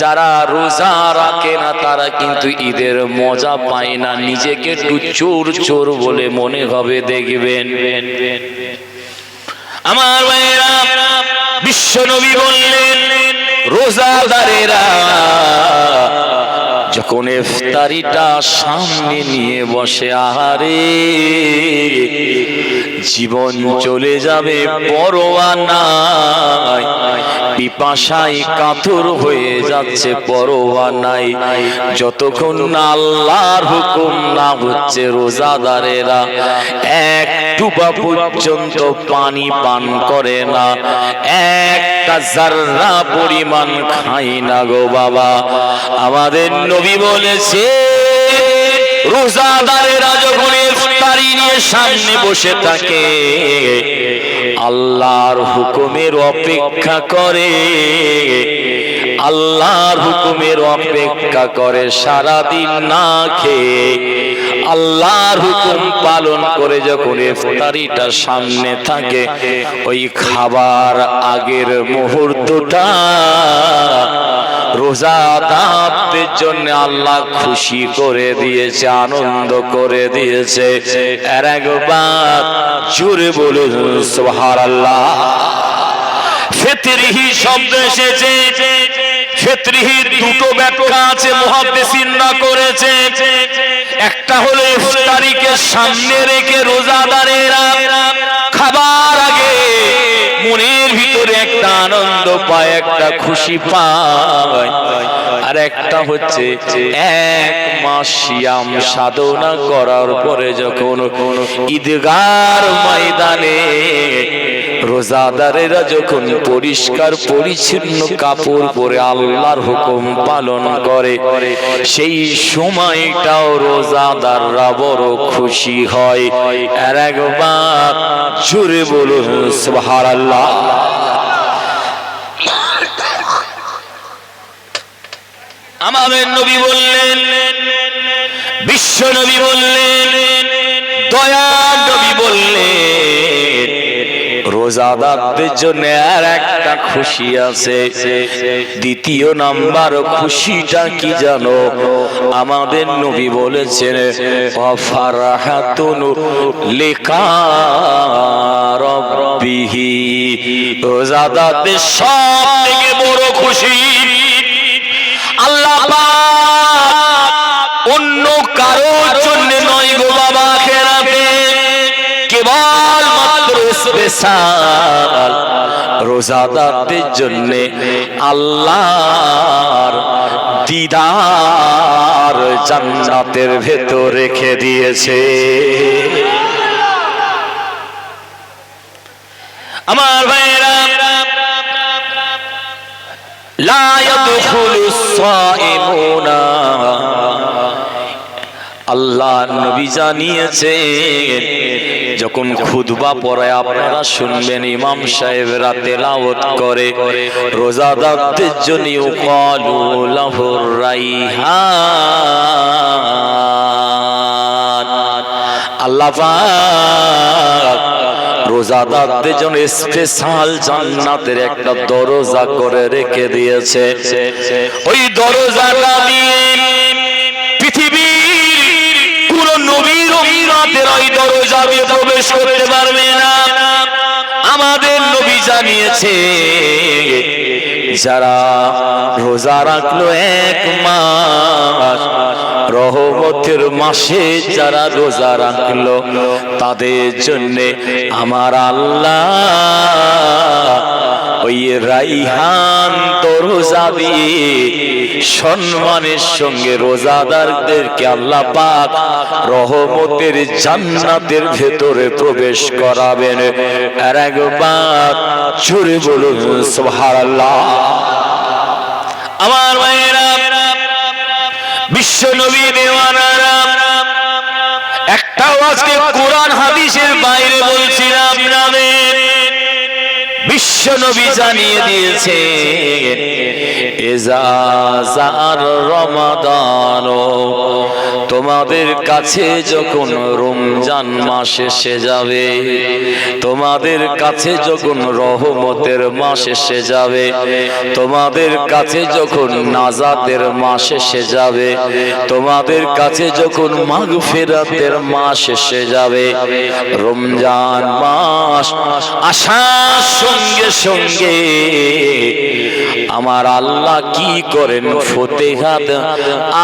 যারা রোজা রাখে না তারা কিন্তু ঈদের মজা পায় না, নিজেকে একটু চোর চোর বলে মনে হবে। দেখবেন আমার ভাইয়েরা, বিশ্ব নবী বললেন রোজাদারেরা যখন ইফতারিটা সামনে নিয়ে বসে, আহারে জীবন চলে যাবে পরোয়া নাই, পিপাসায় কাতর হয়ে যাচ্ছে পরোয়া নাই। যতক্ষণ না আল্লাহর হুকুম না হচ্ছে রোজাদারেরা এক টুপা পর্যন্ত পানি পান করে না, একটা যাররা পরিমাণ খায় না গো বাবা। আমাদের নবী বলেছে রোজাদারেরা যখন ইফতারি নিয়ে সামনে বসে থাকে আল্লাহর হুকুমের অপেক্ষা করে, আল্লাহর হুকুমের অপেক্ষা করে, সারাদিন না খেয়ে আল্লাহর হুকুম পালন করে যখন ইফতারিটা সামনে থাকে, ওই খাবার আগের মুহূর্তটা রোজাদারদের জন্য আল্লাহ খুশি করে দিয়েছে, আনন্দ করে দিয়েছে। আর একবার জোরে বলুন সুবহানাল্লাহ। ফিতরিহি শব্দ এসেছে, ফিতরিহির দুটো ব্যাখ্যা আছে, মুহাদ্দিসিনরা করেছে। একটা হলো ইফতারিকে সামনে রেখে রোজাদারেরা খাবার আগে মনের ভিতরে একটা আনন্দ পায়, একটা খুশি পায়। আর একটা হচ্ছে এক মাস সিয়াম সাধনা করার পরে যখন ঈদগার ময়দানে রোজাদারেরা যখন পরিষ্কার পরিচ্ছন্ন কাপড় পরে আল্লাহর হুকুম পালন করে, সেই সময়টাও রোজাদাররা বড় খুশি হয়। আর একবার জোরে বলুন সুবহানাল্লাহ। আমাদের নবী বললেন, বিশ্ব নবী বললেন দয়ার নবী বললেন রোজাদারদের জন্য আর একটা খুশি আছে। দ্বিতীয় নাম্বার খুশিটা কি জানো? আমাদের নবী বলেছেন ফারাহাতুন লিকা রাব্বিহি, রোজাদারদের সবথেকে বড় খুশি আল্লাহ পাক অন্য কারোর জন্য নয় গো বাবা, আখিরাতে কেবল মাত্র স্পেশাল রোজাদারদের জন্য আল্লাহর দিদার জান্নাতের ভেতর রেখে দিয়েছে। আমার ভাইরা, লা ইয়াদখুলুস সাইমুনা, আল্লাহ নবী জানিয়েছেন যখন খুতবা পড়ে আপনারা শুনবেন ইমাম সাহেবরা তেলাওয়াত করে রোজাদারদের জন্য ক্বালু লাহুর রাইহান, আল্লাহ পাক রোজাদারদের জন্য স্পেশাল জান্নাতের একটা দরজা করে রেখে দিয়েছে। ওই দরজাটা দিয়ে পৃথিবীর কোন নবীর উম্মতের ওই দরজা দিয়ে প্রবেশ করতে পারবে না। আমাদের নবী জানিয়েছে যারা রোজা রাখলো এক মাস, রহমতের মাসে যারা রোজা রাখলো তাদের জন্য আমার আল্লাহ ওই রাইহান দরজা দিয়ে সম্মানের সঙ্গে রোজাদারদেরকে আল্লাহ পাক রহমতের জান্নাতের ভেতরে প্রবেশ করাবেন। আর একবার জোরে বলুন সুবহানাল্লাহ। আমার ভাইরা, বিশ্ব নবী দেওয়ানারা একটাও আজকে কোরআন হাদিসের বাইরে বলছিলাম না, বিশ্ব নবী জানিয়ে দিয়েছে এজাজার রমাদান, তোমাদের কাছে যখন রমজান মাস এসে যাবে, তোমাদের কাছে যখন রহমতের মাস এসে যাবে, তোমাদের কাছে যখন নাজাতের মাস এসে যাবে, তোমাদের কাছে যখন মাগফিরাতের মাস এসে যাবে, রমজান মাস আসার সঙ্গে সঙ্গে আমার আল্লাহ কি করেন? ফতেহাত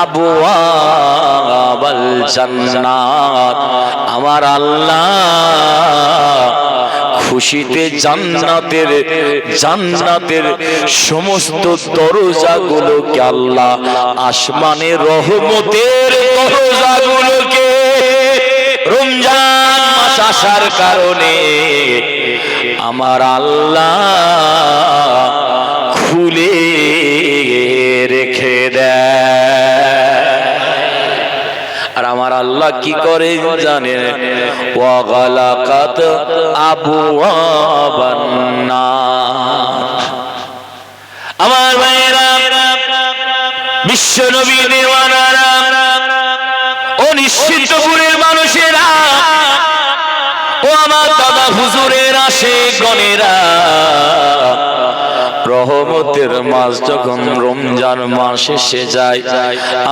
আবওয়াবাল জান্নাত, আমার আল্লাহ খুশিতে জান্নাতের সমস্ত দরজাগুলোকে আল্লাহ আসমানের রহমতের দরজাগুলোকে রমজান মাস আসার কারণে আমার আল্লাহ খুলে রেখে দেয়। আর আমার আল্লাহ কি করে জানেন? ওয়া গালাকাত আবওয়াবান নার। আমার ভাইরা, বিশ্ব নবী দেওয়ানারা, ও নিশ্চিন্তপুরের মানুষেরা, ও আমার দাদা হুজুরের আশেকগণেরা, রহমতের মাস যখন রমজান মাস এসে যায়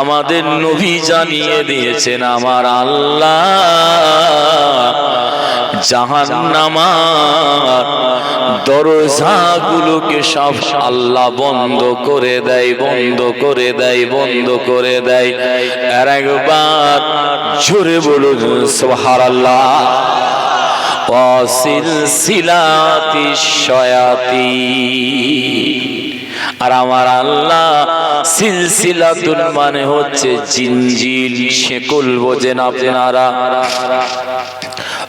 আমাদের নবী জানিয়ে দিয়েছেন আমার আল্লাহ জাহান্নামের দরজাগুলোকে সব আল্লাহ বন্ধ করে দেয়, বন্ধ করে দেয়, বন্ধ করে দেয়। আর একবার জোরে বলুন সুবহানাল্লাহ। সিলসিলাতি শায়াতিন, আর আমার আল্লাহ সিলসিলাতুন মানে হচ্ছে জিনজিল, শেকল বোঝেন আপনারা।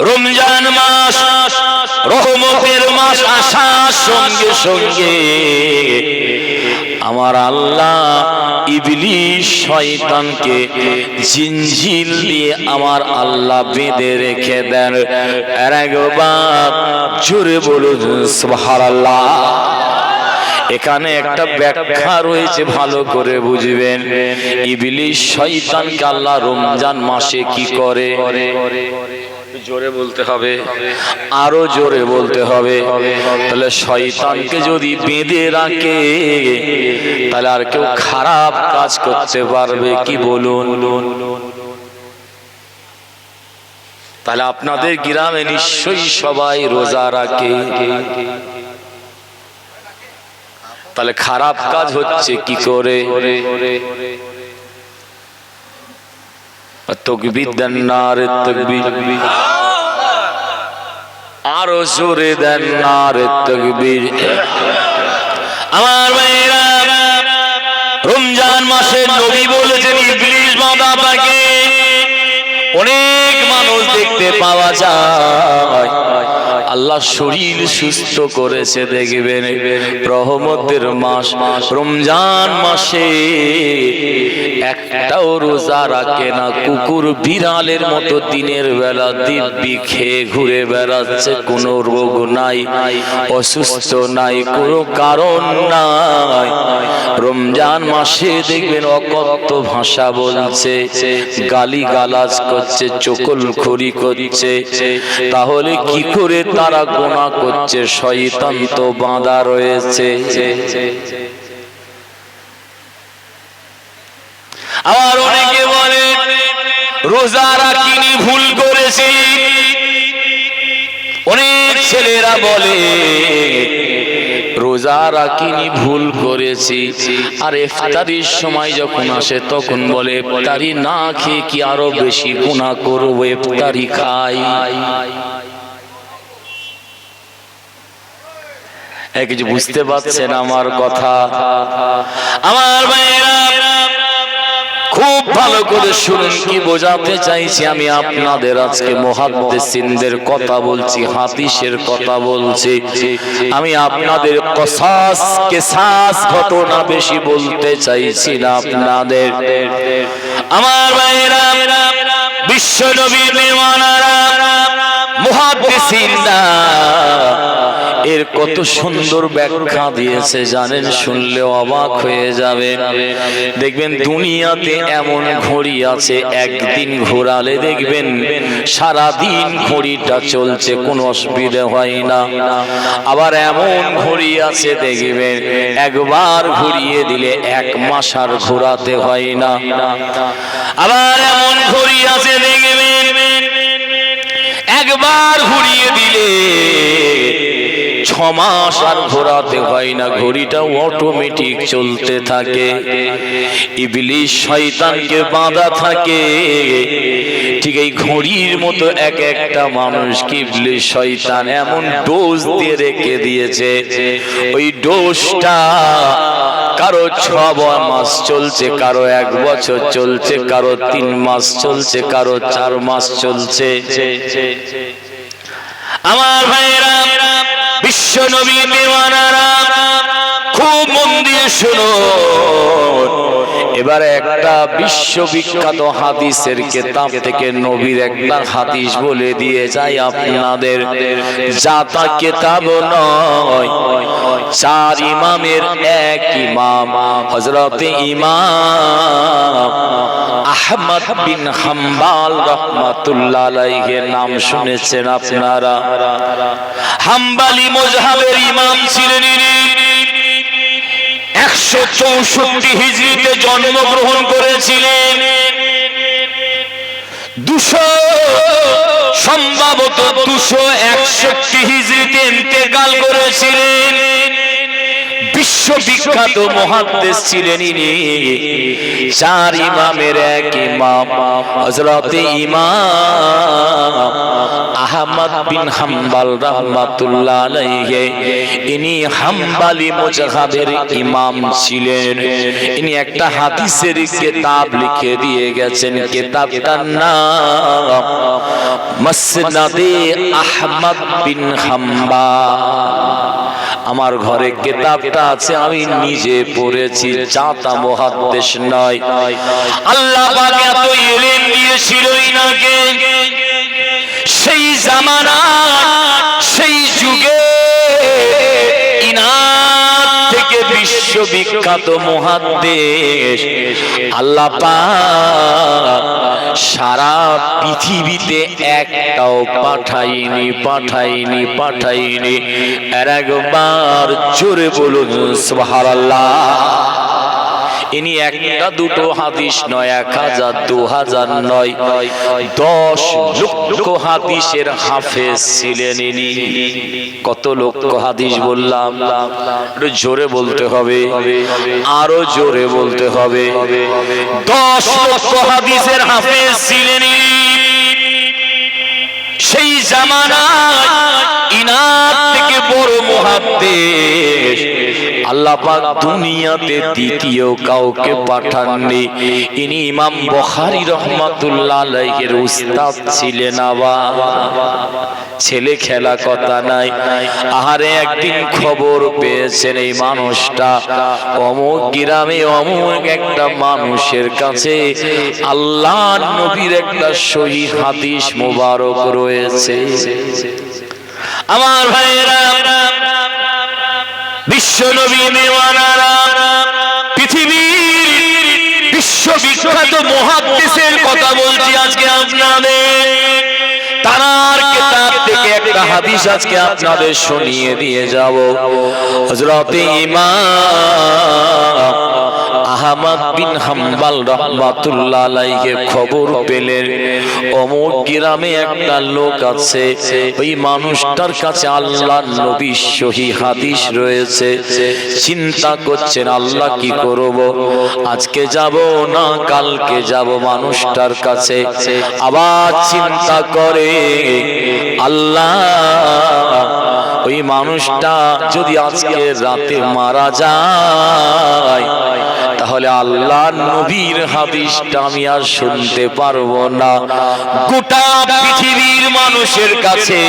রমজান মাস রহমতের মাস আসার সঙ্গে সঙ্গে আমার আল্লাহ ইবলিস শয়তানকে জিনজিল দিয়ে আমার আল্লাহ বেঁধে রেখে দেন। আর একবার জোরে বলুন সুবহানাল্লাহ। এখানে একটা ব্যাখ্যা রয়েছে, ভালো করে বুঝবেন। ইবলিস শয়তানকে আল্লাহ রমজান মাসে কি করে? জোরে বলতে হবে, আরো জোরে বলতে হবে। তাহলে শয়তানকে যদি বেঁধে রাখে তাহলে আর কেউ খারাপ কাজ করতে পারবে কি বলুন? তাহলে আপনাদের গ্রামে নিশ্চয়ই সবাই রোজা রাখে, তাহলে খারাপ কাজ হচ্ছে কি করে? তাকবীর দেন, নারে তাকবীর, আরো জোরে দেন, নারে তাকবীর। আমার ভাইরা, রমজান মাসে নবী বলেছেন ইবলিস বাঁধা থাকে। অনেক মানুষ দেখতে পাওয়া যায় আল্লাহ শরীর সুস্থ করেছে, দেখবেন রহমতের মাস রমজান মাসে একটাও রোজা রাখে না, কুকুর বিড়ালের মতো দিনের বেলা দিব্যি খেয়ে ঘুরে বেড়াচ্ছে, কোনো রোগ নাই, অসুস্থ নাই, কোনো কারণ নাই। রমজান মাসে দেখবেন অকথ্য ভাষা বলছে, গালি গালাজ করছে, চকলখড়ি করছে। তাহলে কি করে তারা গুনাহ করছে? শয়তান তো বাঁধা রয়েছে। আবার অনেকে বলে রোজা রাখিনি, ভুল করেছি। অনেক ছেলেরা বলে রোজা রাখিনি, ভুল করেছি। আর ইফতারির সময় যখন আসে তখন বলে ইফতারি না খেয়ে কি আরো বেশি গুনাহ করব, ইফতারি খাই। কিছু বুঝতে পারছেন আমার কথা? আমার ভাইরা খুব ভালো করে শুনুন, কি বোঝাতে চাইছি আমি আপনাদের। আজকে মুহাদ্দিসিনদের কথা বলছি, হাদিসের কথা বলছি। আমি আপনাদের কসাস কিসাস ঘটনা বেশি বলতে চাইছি না আপনাদের। আমার ভাইরা, বিশ্ব নবীর দিওয়ানারা, মুহাদ্দিসিনরা এর কত সুন্দর ব্যাখ্যা দিয়েছে জানেন, শুনলে অবাক হয়ে যাবে। দেখবেন দুনিয়াতে এমন ঘড়ি আছে, একদিন ঘোরালে দেখবেন সারাদিন ঘড়িটা চলছে, কোনো অসুবিধা হয় না। আবার এমন ঘড়ি আছে দেখবেন একবার ঘুরিয়ে দিলে 1 মাস আর ঘোরাতে হয় না। আবার এমন ঘড়ি আছে দেখবেন একবার ঘুরিয়ে দিলে 6 মাস আর ঘোরাতে হয় না, ঘড়িটা অটোমেটিক চলতে থাকে। ইবলিস শয়তানকে বাঁধা থাকে, ঠিক এই ঘড়ির মতো এক একটা মানুষকে ইবলিস শয়তান এমন ডোজ দিয়ে রেখে দিয়েছে। ওই ডোজটা কারো 6 মাস চলছে, কারো 1 বছর চলছে, কারো 3 মাস চলছে, কারো 4 মাস চলছে। আমার ভাইরা, বিশ্ব নবী দিওয়ানারা খুব মন দিয়ে শুনো। এবারে একটা বিশ্ববিখ্যাত হাদিসের কিতাব থেকে নবীর একটা হাদিস বলে দিয়ে যাই আপনাদের। জাতা কিতাব নয়, 4 ইমামের এক ইমাম হযরতে ইমাম আহমদ বিন হাম্বল রাহমাতুল্লাহ আলাইহি নাম শুনেছেন আপনারা। হাম্বলি মাযহাবের ইমাম ছিলেন। 164 হিজরিতে জন্মগ্রহণ করেছিলেন। 200 সম্ভবত 261 হিজরিতে ইন্তেকাল করেছিলেন। বিশ্ববিখ্যাত মুহাদ্দিস ছিলেন ইনি। 4 ইমামের এক ইমাম হযরতে ইমাম আহমদ বিন হাম্বল রাহমাতুল্লাহ আলাইহি। ইনি হাম্বলি মাযহাবের ইমাম ছিলেন। ইনি একটা হাদিসের কিতাব লিখে দিয়ে গেছেন, কিতাবটার নাম মুসনাদে আহমদ বিন হাম্বল। আমার ঘরে কিতাবটা আছে, আমি নিজে পড়েছি, জাতা মুহাদ্দিস নয়। আল্লাহ পাক এত ইলম দিয়েছিল ইনাকে, সেই জামানা সেই যুগে ইনার থেকে বিশ্ব বিশ্ববিখ্যাত মুহাদ্দিস আল্লাহ পাক সারা পৃথিবীতে একটাও পাঠাইনি। আর একবার জোরে বলুন সুবহানাল্লাহ। ইনি একটা দুটো হাদিস নয়, 1000 2000 নয়, 10 লক্ষ হাদিসের হাফেজ ছিলেন ইনি। কত লক্ষ হাদিস বললাম? একটু জোরে বলতে হবে, আরো জোরে বলতে হবে। 10 লক্ষ হাদিসের হাফেজ ছিলেন ইনি। সেই জামানায় ইনার থেকে বড় মুহাদ্দিস আল্লাহ পাক দুনিয়াতে দ্বিতীয় কাউকে পাঠাননি। ইনি ইমাম বুখারী রাহমাতুল্লাহ আলাইহির উস্তাদ ছিলেন। আবার ছেলে খেলা কথা নাই। আহারে একদিন খবর পেয়েছেন এই মানুষটা অমুক গ্রামে অমুক একটা মানুষের কাছে আল্লাহর নবীর একটা সহিহ হাদিস মুবারক রয়েছে। আমার ভাইয়েরা, বিশ্ব নবী মেওয়ানারা, পৃথিবীর বিশ্ববিখ্যাত মুহাদ্দিসের কথা বলছি আজকে আপনাদের। তার কিতাব থেকে একটা হাদিস আজকে আপনাদের শুনিয়ে দিয়ে যাব। হযরত ইমাম আহমদ বিন হাম্বল রাহমাতুল্লাহ আলাইহি খবর পেলেন অমুক গ্রামে একটা লোক আছে, ওই মানুষটার কাছে আল্লাহর নবীর সহিহ হাদিস রয়েছে। চিন্তা করছেন আল্লাহ কি করব, আজকে যাব না কালকে যাব মানুষটার কাছে। আবার চিন্তা করে আল্লাহ ওই মানুষটা যদি আজকে রাতে মারা যায় তাহলে আল্লাহর নবীর হাদিসটা আমি আর শুনতে পারবো না। গোটা পৃথিবীর মানুষের কাছে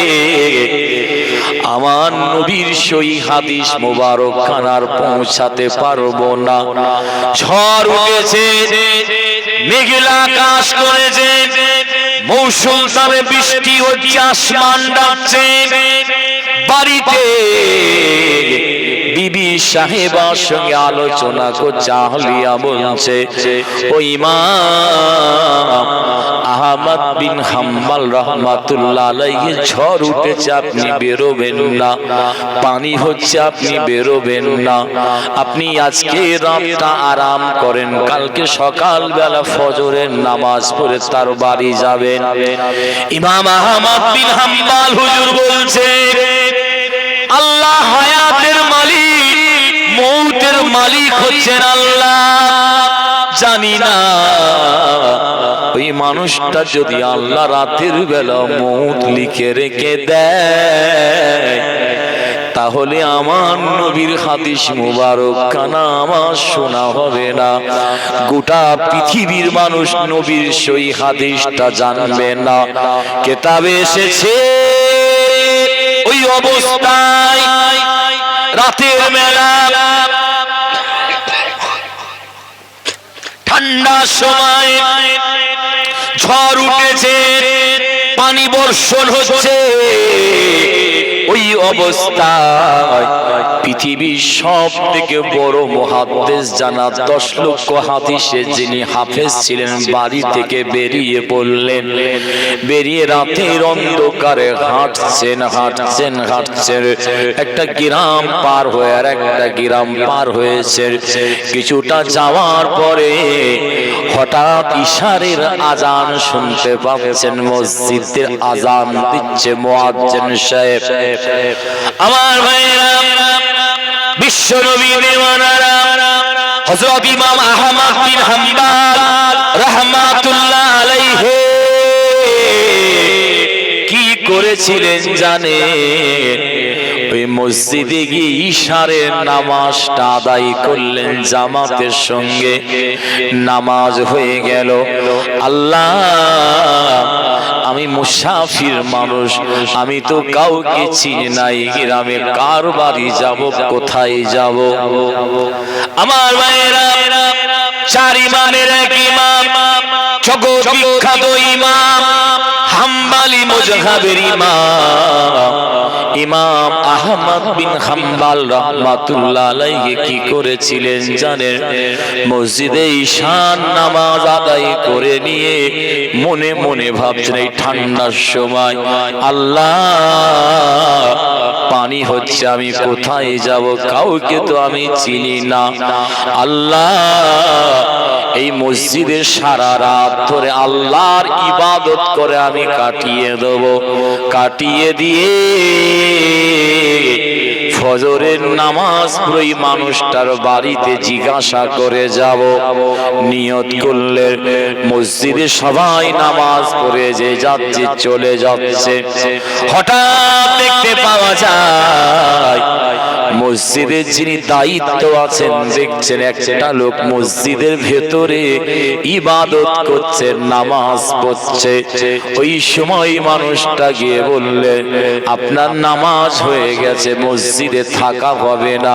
আমার নবীর সহিহ হাদিস মোবারক খানার পৌঁছাতে পারবো না। ঝড় উঠেছে, মেঘলা আকাশ করেছে, মৌসুম তাবে বৃষ্টি হচ্ছে, আসমান ডাকছে। বাড়িতে বিবি সাহেবার সঙ্গে আলোচনা করছে, আহলিয়া বলছে ও ইমাম আহমদ বিন হাম্বল রাহমাতুল্লাহ আলাইহি ঝড় উঠেছে, আপনি বেরোবেন না, পানি হচ্ছে, আপনি বেরোবেন না, আপনি আজকে রাতটা আরাম করেন, কালকে সকালবেলা ফজরের নামাজ পড়ে তার বাড়ি যাবেন। ইমাম আহমদ বিন হাম্বল হুজুর বলছে আল্লাহ হায়াতের মালিক, মৌতের মালিক হচ্ছেন আল্লাহ। জানি না ওই মানুষটা যদি আল্লাহ রাতের বেলা মৌত লিখে রেখে দেয় তাহলে আমার নবীর হাদিস মুবারক কানা আমার শোনা হবে না। গোটা পৃথিবীর মানুষ নবীর সহিহ হাদিসটা জানবে না। কিতাবে এসেছে ওই অবস্থায় রাতের বেলা ঠান্ডা সময় ঝড় উঠেছে, পানি বর্ষণ হচ্ছে। ওই অবস্থায় পৃথিবীর সব থেকে বড় মুহাদ্দিস জানা 10 লক্ষ হাদিসে যিনি হাফেজ ছিলেন বাড়ি থেকে বেরিয়ে পড়লেন। বেরিয়ে রাতের অন্ধকারে হাঁটছেন। একটা গ্রাম পার হয়ে আর একটা গ্রাম পার হয়েছে। কিছুটা যাওয়ার পরে হঠাৎ ইশারের আজান শুনতে পাচ্ছেন, মসজিদের আজান দিচ্ছে মুয়াজ্জিন সাহেব। আমার ভাইরা, বিশ্ব নবী দেওয়ানারা, হযরত ইমাম আহমদ বিন হাম্বল রাহমাতুল্লাহ আলাইহি কি করেছিলেন জানেন? ওই মসজিদে গিয়ে ইশারের নামাজটা আদায় করলেন জামাতের সঙ্গে। নামাজ হয়ে গেল। আল্লাহ, আমি মুসাফির মানুষ, আমি তো কাউকে চিনি নাই, গ্রামে কার বাড়ি যাব, কোথায় যাব? আমার ভাইয়েরা, 4 ইমামের এক ইমাম, জগৎ বিখ্যাত ইমাম হাম্বালি মুযহাবের ইমাম আহমদ বিন হাম্বাল রাহমাতুল্লাহ আলাইহি কি করেছিলেন জানেন? মসজিদে ঈশান নামাজ আদায় করে নিয়ে মনে মনে ভাবছেন এই ঠান্ডার সময়, আল্লাহ পানি হচ্ছে, আমি কোথায় যাব? কাউকে তো আমি চিনি না। আল্লাহ এই মসজিদের সারা রাত ধরে আল্লাহর ইবাদত করে আমি কাটিয়ে দেব। কাটিয়ে দিয়ে ফজরের নামাজ পড়ে মানুষটার বাড়িতে জিজ্ঞাসা করে যাব। নিয়ত করলে মসজিদে সবাই নামাজ পড়ে যে যাচ্ছে চলে যাচ্ছে, হঠাৎ দেখতে পাওয়া যায় মসজিদের যিনি দায়িত্ব আছেন দেখছেন একটা লোক মসজিদের ভেতরে ইবাদত করছে, নামাজ পড়ছে। ওই সময় মানুষটা গিয়ে বললে, আপনার নামাজ হয়ে গেছে, মসজিদে থাকা হবে না।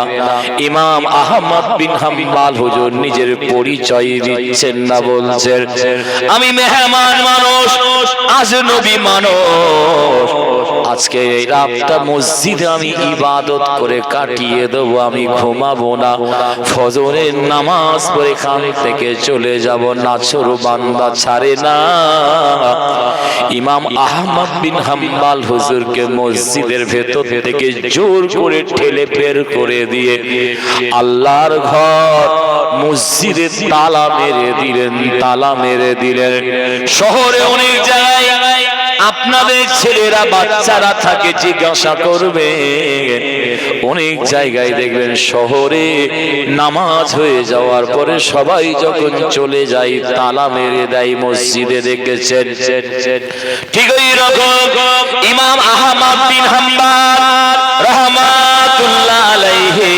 ইমাম আহমদ বিন হাম্বাল হুজুর নিজের পরিচয় দিচ্ছেন না, বলছেন আমি মেহমান মানুষ, আজনবী মানুষ, আজকে এই রাতটা মসজিদে আমি ইবাদত করে কাটিয়ে দেবো, আমি ঘুমাবো না, ফজরের নামাজ পড়ে খান থেকে চলে যাব। নাছর বান্দা ছাড়ে না। ইমাম আহমদ বিন হাম্বাল হুজুরকে মসজিদের ভেতর থেকে জোর করে ঠেলে বের করে দিয়ে আল্লাহর ঘর মসজিদে তালা মেরে দিলেন, তালা মেরে দিলেন। শহরে অনেক জায়গায় আপনাদের ছেলেরা বাচ্চারা থাকে, জিজ্ঞাসা করবে, অনেক জায়গায় দেখবেন শহরে নামাজ হয়ে যাওয়ার পরে সবাই যখন চলে যায় তালা মেরে দেয় মসজিদে, দেখেছেন? ঠিক ওই রকম ইমাম আহমদ বিন হাম্বাল রাহমাতুল্লাহ আলাইহি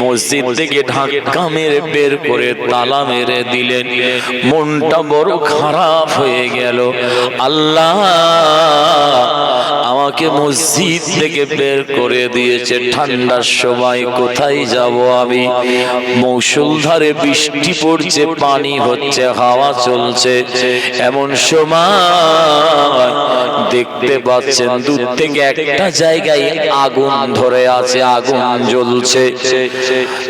মসজিদ থেকে ধাক্কা মেরে বের করে তালা মেরে দিলেন। মনটা বড় খারাপ হয়ে গেল, আল্লাহ আমাকে মসজিদ থেকে বের করে দিয়েছে, ঠান্ডার সময় কোথায় যাব আমি? মৌসুলধারে বৃষ্টি পড়ছে, পানি হচ্ছে, হাওয়া চলছে, এমন সময় দেখতে পাচ্ছেন দূর থেকে একটা জায়গায় আগুন ধরে আছে, আগুন জ্বলছে।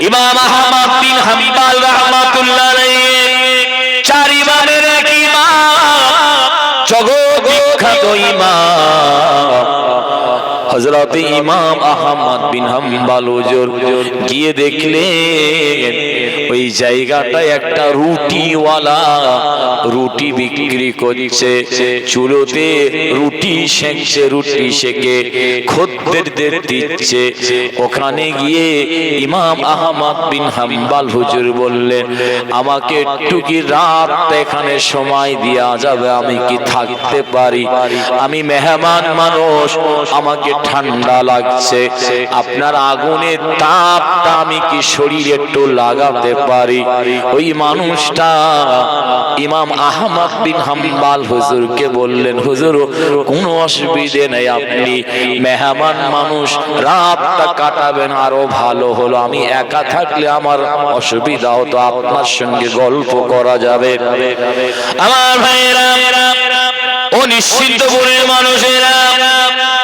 ইমাম আহমদ বিন হাম্বাল রাহমাতুল্লাহ আলাইহি চার ইমামের এক ইমাম, জগৎ বিখ্যাত ইমাম হযরত ইমাম আহমদ বিন হাম্বাল হুজুর গিয়ে দেখলেন ওই জায়গাটায় একটা রুটিওয়ালা রুটি বিক্রি করছে, চুলোতে রুটি সেঁকছে, রুটি সেঁকে খদ্দেরদের দিচ্ছে। ওখানে গিয়ে ইমাম আহমদ বিন হাম্বাল হুজুর বললেন, আমাকে একটু কি রাত এখানে সময় দেওয়া যাবে? আমি কি থাকতে পারি? আমি মেহমান মানুষ, আমাকে ঠান্ডা লাগছে, আপনার আগুনের তাপটা আমি কি শরীরে একটু লাগাতে পারি? ওই মানুষটা ইমাম আহমদ বিন হাম্বাল হুজুরকে বললেন, হুজুর কোনো অসুবিধে নেই, আপনি মেহমান মানুষ, রাতটা কাটাবেন আরো ভালো হলো, আমি একা থাকলে আমার অসুবিধা হতো, আপনার সঙ্গে গল্প করা যাবে। আমার ভাইয়েরা ও নিশ্চিন্তপুরের মানুষেরা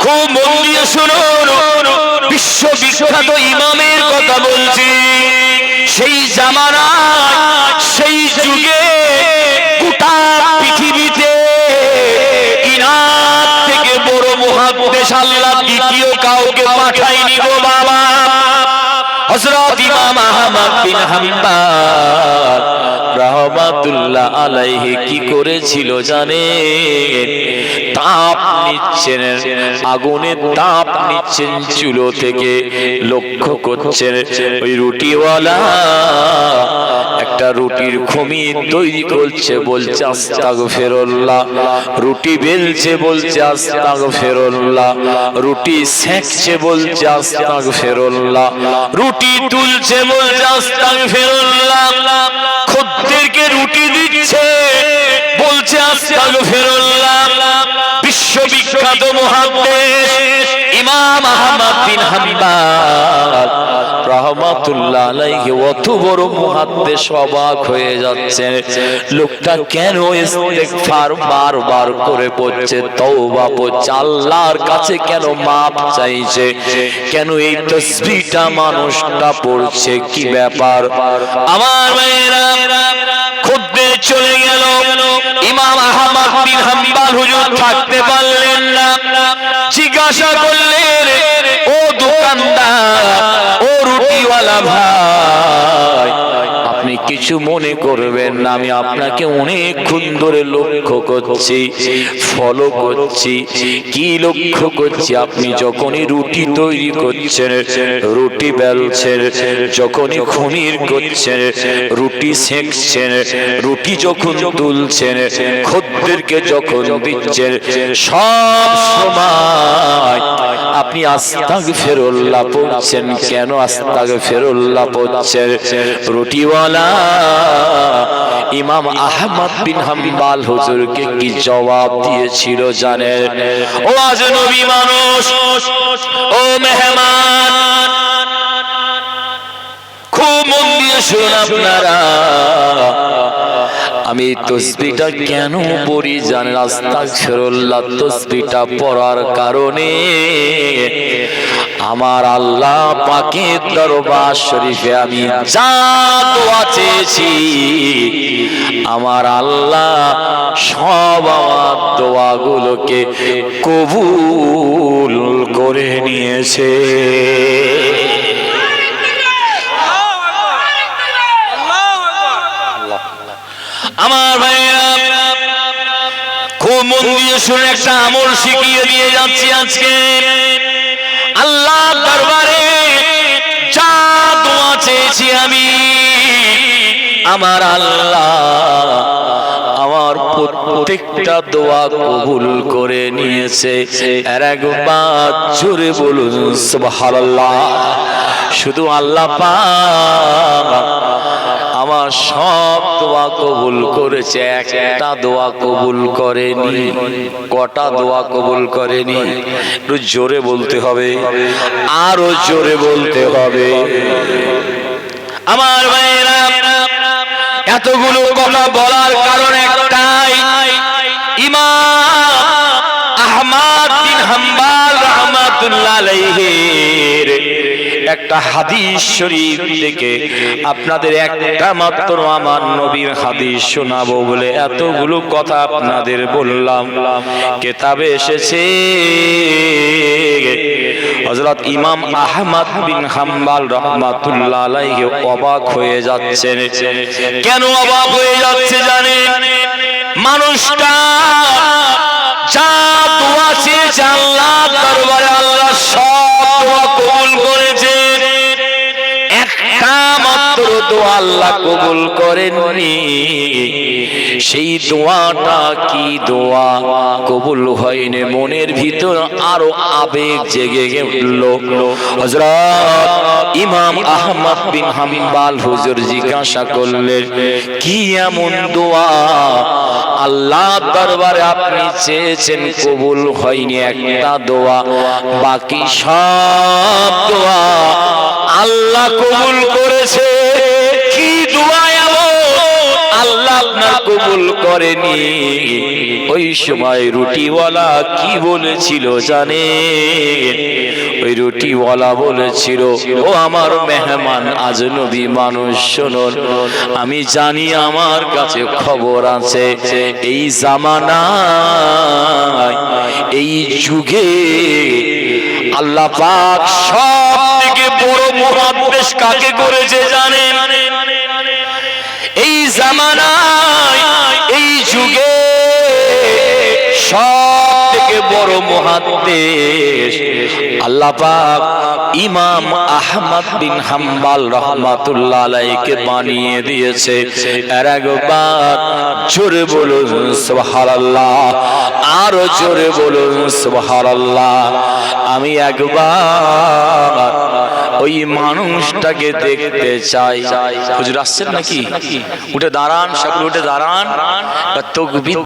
খুব মন দিয়ে শুনুন, বিশ্ববিখ্যাত ইমামের কথা বলছি। সেই জামানায়, সেই যুগে গোটা পৃথিবীতে ইনার থেকে বড় মুহাদ্দিস আল্লাহ দ্বিতীয় কাউকে পাঠায়নি গো বাবা। হযরত ইমাম আহমদ বিন হাম্বাল রাহমাতুল্লাহ আলাইহি কি করেছিল জানেন? তাপ নিচ্ছেন, আগুনের তাপ নিচ্ছেন চুলো থেকে, লক্ষ্য করছেন ওই রুটিওয়ালা একটা রুটির খমি তৈরি করছে, বলছে আস্তাগফিরুল্লাহ, রুটি বেলছে, বলছে আস্তাগফিরুল্লাহ, রুটি সেঁকছে, বলছে আস্তাগফিরুল্লাহ, রুটি তুলছে, বলছে আস্তাগফিরুল্লাহ, খদ্দেরকে রুটি দিচ্ছে, বলছে আস্তাগফিরুল্লাহ। বিশ্ববিখ্যাত মুহাদ্দিস ইমাম আহমদ বিন হাম্বাল রহমাতুল্লাহ আলাইহি অত বড় মুহাদ্দিস অবাক হয়ে যাচ্ছেন, লোকটা কেন ইস্তেগফার বারবার করে পড়ছে, তওবা পড়ছে, আল্লাহর কাছে কেন মাপ চাইছে, কেন এই তাসবিহটা মানুষটা পড়ছে, কি ব্যাপার? আমার ভাইরা খুদ্দের চলে গেল। ইমাম আহমদ বিন হাম্বল হুজুর থাকতে পারলেন না, জিজ্ঞাসা করলেন, ও দোকানদার, ও রুটিওয়ালা ভাই, আপনি কিছু মনে করবেন না, আমি আপনাকে অনেকক্ষণ ধরে লক্ষ্য করছি, ফলো করছি। কি লক্ষ্য করছি? আপনি যখনই রুটি তৈরি করছেন, রুটি বেলছেন, যখনই খমির করছেন, রুটি সেঁকছেন, রুটি যখন তুলছেন, খদ্দেরকে যখন দিচ্ছেন, সব সময় আপনি আস্তাগফিরুল্লাহ পড়ছেন। কেন আস্তাগফিরুল্লাহ পড়ছেন? রুটিওয়ালা ইমাম আহমদ বিন হাম্বল হুজুরকে কি জবাব দিয়েছিল জানেন? ও আজনবী মানুষ, ও মেহমান, খুব মন দিয়ে শুনুন আপনারা, আমি তাসবিহটা কেন পড়ি জানেন? আস্তাগফিরুল্লাহ তাসবিহটা পড়ার কারণে আমার আল্লাহ পাকের দরবার শরীফে আমি যা দোয়া চেয়েছি, আমার আল্লাহ সব আমার দোয়াগুলোকে কবুল করে নিয়েছে। আমার ভাইরা খুব মন দিয়ে শুনে একটা আমল শিখিয়ে দিয়ে যাচ্ছি আজকে। আল্লাহ দরবারে যা দোয়া চেয়েছি আমি, আমার আল্লাহ আমার প্রত্যেকটা দোয়া কবুল করে নিয়েছে। আর একবার জোরে বলুন সুবহানাল্লাহ। শুধু আল্লাহ পাক আমার সব দোয়া কবুল করেছে, একটা দোয়া কবুল করেনি। কটা দোয়া কবুল করেনি? একটু জোরে বলতে হবে, আরো জোরে বলতে হবে। আমার ভাইরা এতগুলো কথা বলার কারণ একটাই, ইমাম আহমদ বিন হাম্বল রাহমাতুল্লাহ আলাইহির একটা হাদিস শরীফ থেকে আপনাদের একটা মাত্র আমার নবীর হাদিস শোনাবো বলে এতগুলো কথা আপনাদের বললাম। কিতাবে এসেছে হযরত ইমাম আহমদ বিন হাম্বল রাহমাতুল্লাহ আলাইহি অবাক হয়ে যাচ্ছেন। কেন অবাক হয়ে যাচ্ছে জানেন? মানুষটা যা দোয়া চেয়েছে আল্লাহর দরবারে আল্লাহ সব দোয়া কবুল করেছে, একটা মাত্র দোয়া আল্লাহ কবুল করেননি। সেই দোয়াটা কি দোয়া? কবুল হয়নি। মনের ভিতর আরো আবেগ জেগে উঠল। হযরত ইমাম আহমদ বিন হাম্বল হুজুর জিজ্ঞাসা করলেন, কি এমন দোয়া আল্লাহ দরবারে আপনি চেয়েছেন কবুল হয়নি? একটা দোয়া, বাকি সব দোয়া আল্লাহ কবুল করেছে। কি দোয়া এমন আল্লাহ আপনার কবুল করেনি? ওই সময় রুটিওয়ালা কি বলেছিল জানেন? ওই রুটিওয়ালা বলেছিল, ও আমার মেহমান আজনবী মানুষ, শুনুন, আমি জানি আমার কাছে খবর আছে, এই জামানায়, এই যুগে আল্লাহ পাক সব থেকে বড় মুহাদ্দিস কাকে করেছে জানেন? এই জামানায়, এই যুগে সব থেকে বড় মুহাদ্দিস আল্লাহ পাক ইমাম আহমদ বিন হাম্বল রাহমাতুল্লাহ আলাইহিকে বানিয়ে দিয়েছে। আর একবার জোরে বলুন সুবহানাল্লাহ, আরো জোরে বলুন সুবহানাল্লাহ। আমি একবার ওই মানুষটাকে দেখতে চাই। হুজুর আসছেন নাকি? উঠে দাঁড়ান, সকলে উঠে দাঁড়ান। তাকবীর।